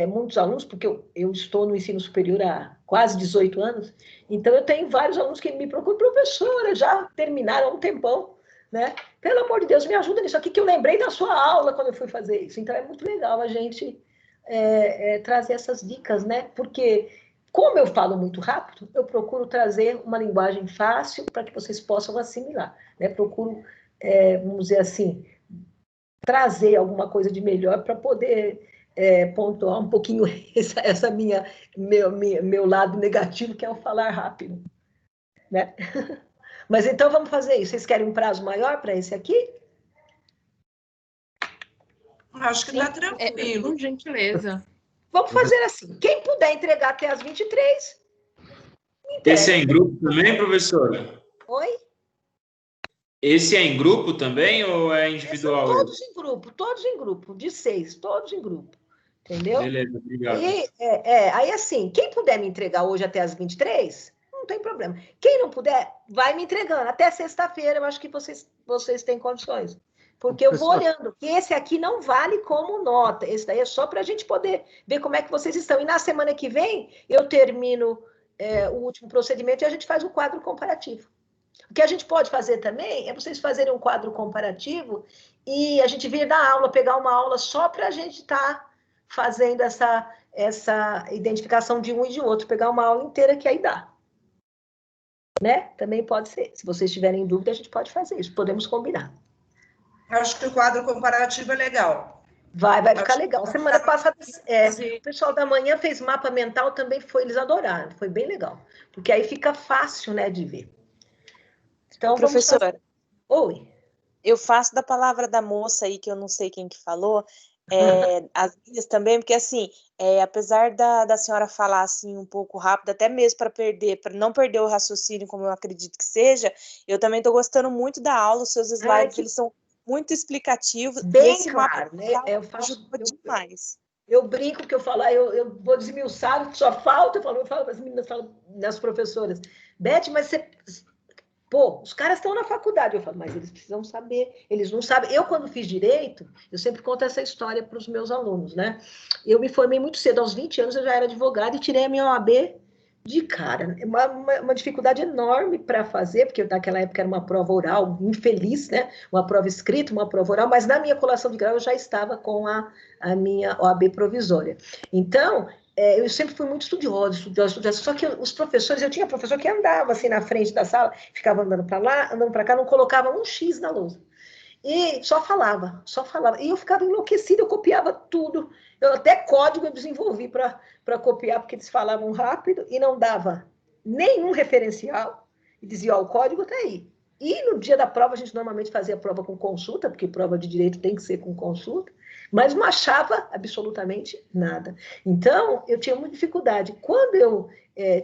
S1: muitos alunos, porque eu estou no ensino superior há quase 18 anos, então eu tenho vários alunos que me procuram, professora, já terminaram há um tempão, né? Pelo amor de Deus, me ajuda nisso aqui, que eu lembrei da sua aula quando eu fui fazer isso. Então, é muito legal a gente trazer essas dicas, né? Porque, como eu falo muito rápido, eu procuro trazer uma linguagem fácil para que vocês possam assimilar, né? Procuro, vamos dizer assim, trazer alguma coisa de melhor para poder pontuar um pouquinho essa meu lado negativo, que é o falar rápido, né? Mas então vamos fazer isso. Vocês querem um prazo maior para esse aqui?
S6: Acho que está tranquilo.
S5: Com gentileza.
S1: Vamos fazer assim. Quem puder entregar até as 23,
S8: Esse é em grupo também, professora?
S1: Oi?
S8: Esse é em grupo também ou é individual?
S1: Todos em grupo, de 6, todos em grupo. Entendeu?
S8: Beleza, obrigado.
S1: Aí, assim, quem puder me entregar hoje até as 23, não tem problema. Quem não puder, vai me entregando. Até sexta-feira, eu acho que vocês têm condições. Porque eu vou olhando, que esse aqui não vale como nota. Esse daí é só para a gente poder ver como é que vocês estão. E na semana que vem, eu termino o último procedimento e a gente faz um quadro comparativo. O que a gente pode fazer também é vocês fazerem um quadro comparativo e a gente vir dar aula, pegar uma aula só para a gente estar fazendo essa identificação de um e de outro, pegar uma aula inteira que aí dá. Né? Também pode ser. Se vocês tiverem dúvida, a gente pode fazer isso. Podemos combinar.
S6: Acho que o quadro comparativo é legal.
S1: Vai ficar legal. Semana passada, o pessoal da manhã fez mapa mental, também eles adoraram. Foi bem legal. Porque aí fica fácil, né, de ver. Então,
S7: professora,
S1: oi.
S7: Eu faço da palavra da moça aí, que eu não sei quem que falou, as minhas também, porque assim, apesar da senhora falar assim um pouco rápido, até mesmo para não perder o raciocínio, como eu acredito que seja, eu também estou gostando muito da aula, os seus slides, eles são muito explicativos.
S1: Bem claro, né?
S7: Ajuda demais.
S1: Eu brinco que eu falo, eu vou desmiuçar, só falta, eu falo para as meninas, falo nas professoras, Beth, mas você... Pô, os caras estão na faculdade. Eu falo, mas eles precisam saber. Eles não sabem. Eu, quando fiz direito, eu sempre conto essa história para os meus alunos, né? Eu me formei muito cedo. Aos 20 anos, eu já era advogada e tirei a minha OAB de cara. Uma dificuldade enorme para fazer, porque naquela época era uma prova oral, infeliz, né? Uma prova escrita, uma prova oral, mas na minha colação de grau eu já estava com a minha OAB provisória. Então... eu sempre fui muito estudiosa, só que os professores, eu tinha professor que andava assim na frente da sala, ficava andando para lá, andando para cá, não colocava um X na lousa. E só falava. E eu ficava enlouquecida, eu copiava tudo. Eu até código eu desenvolvi para copiar, porque eles falavam rápido e não dava nenhum referencial. E dizia, ó, o código está aí. E no dia da prova, a gente normalmente fazia a prova com consulta, porque prova de direito tem que ser com consulta, mas não achava absolutamente nada. Então, eu tinha muita dificuldade. Quando eu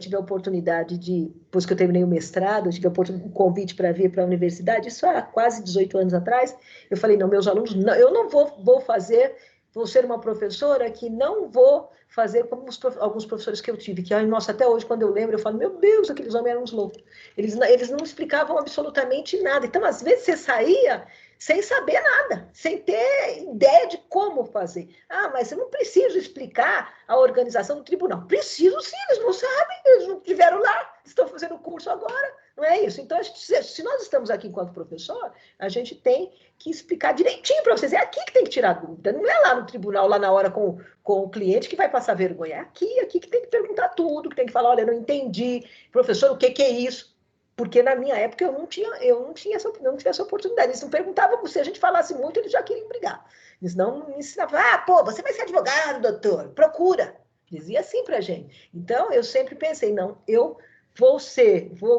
S1: tive a oportunidade depois que eu terminei o mestrado, eu tive um convite para vir para a universidade, isso há quase 18 anos atrás, eu falei, não, meus alunos, não, eu não vou ser uma professora que não vou fazer como alguns professores que eu tive, que, nossa, até hoje, quando eu lembro, eu falo, meu Deus, aqueles homens eram uns loucos. Eles não explicavam absolutamente nada. Então, às vezes, você saía sem saber nada, sem ter ideia de como fazer. Ah, mas eu não preciso explicar a organização do tribunal. Preciso sim, eles não sabem, eles não estiveram lá, estão fazendo o curso agora, não é isso? Então, se nós estamos aqui enquanto professor, a gente tem que explicar direitinho para vocês. É aqui que tem que tirar dúvida, não é lá no tribunal, lá na hora com o cliente que vai passar vergonha. É aqui que tem que perguntar tudo, que tem que falar, olha, não entendi, professor, o que é isso? Porque na minha época eu não tive essa oportunidade. Eles não perguntavam, se a gente falasse muito, eles já queriam brigar. Eles não me ensinavam, você vai ser advogado, doutor, procura. Dizia assim pra gente. Então, eu sempre pensei, não, eu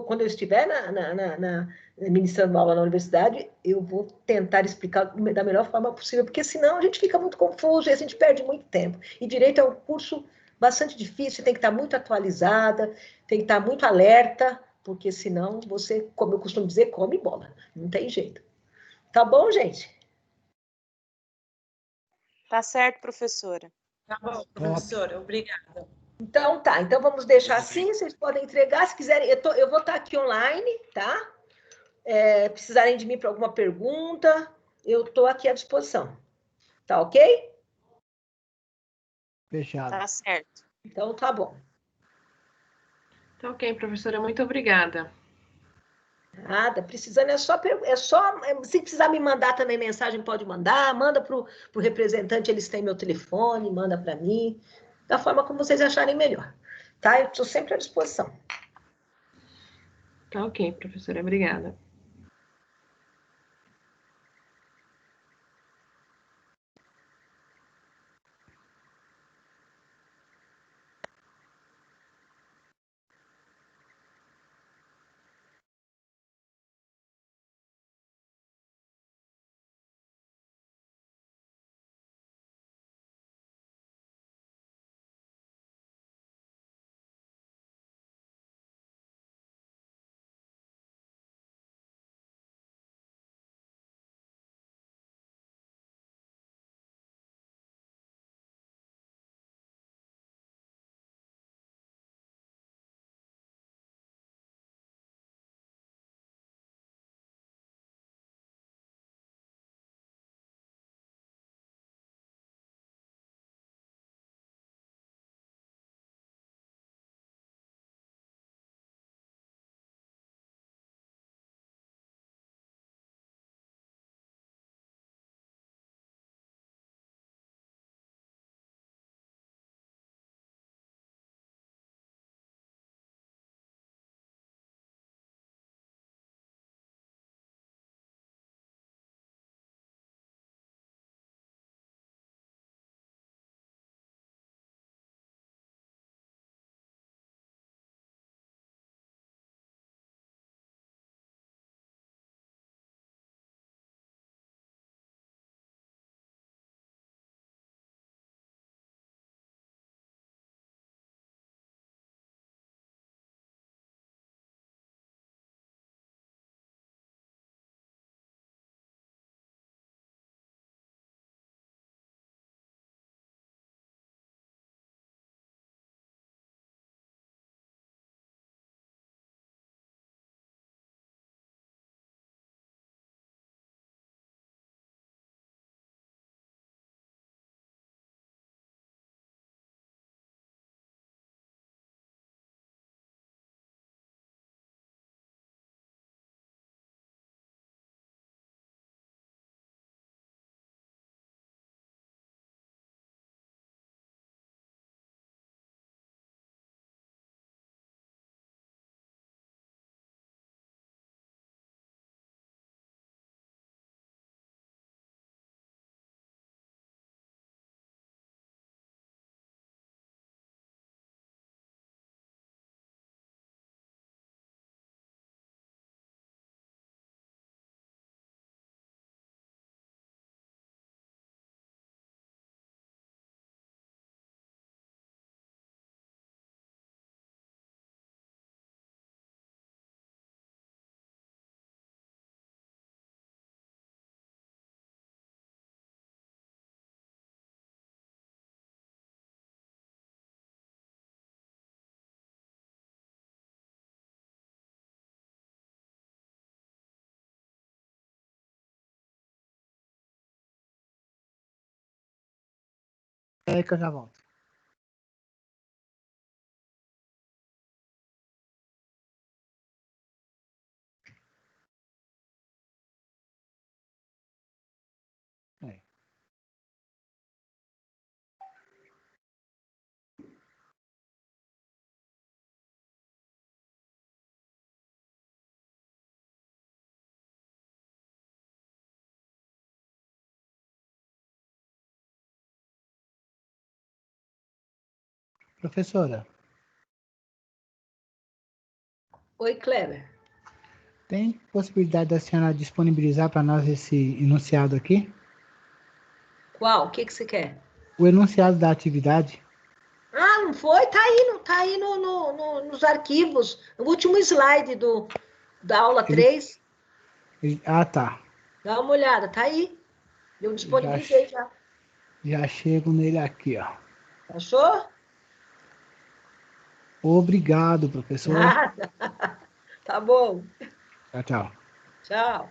S1: quando eu estiver ministrando aula na universidade, eu vou tentar explicar da melhor forma possível, porque senão a gente fica muito confuso e a gente perde muito tempo. E direito é um curso bastante difícil, tem que estar muito atualizada, tem que estar muito alerta, porque senão você, como eu costumo dizer, come bola. Não tem jeito. Tá bom, gente?
S7: Tá certo, professora.
S6: Tá bom, professora. Obrigada.
S1: Então, tá. Então, vamos deixar assim. Vocês podem entregar. Se quiserem, eu vou estar aqui online, tá? Precisarem de mim para alguma pergunta, eu estou aqui à disposição. Tá ok?
S3: Fechado.
S7: Tá certo.
S1: Então, tá bom.
S5: Tá ok, professora. Muito obrigada.
S1: Nada, precisando se precisar me mandar também mensagem, pode mandar, manda para o representante, eles têm meu telefone, manda para mim, da forma como vocês acharem melhor, tá? Eu estou sempre à disposição.
S5: Tá ok, professora. Obrigada.
S3: É aí que eu já volto. É. Professora,
S1: Oi, Kleber.
S3: tem possibilidade da senhora disponibilizar para nós esse enunciado aqui?
S1: Qual? O que você quer?
S3: O enunciado da atividade.
S1: Ah, não foi? Tá aí nos arquivos. No último slide da aula 3.
S3: Ah, tá.
S1: Dá uma olhada, tá aí. Eu disponibilizei já.
S3: Já chego nele aqui, ó.
S1: Achou?
S3: Obrigado, professor.
S1: Nada. Tá bom.
S3: Tchau, tchau.
S1: Tchau.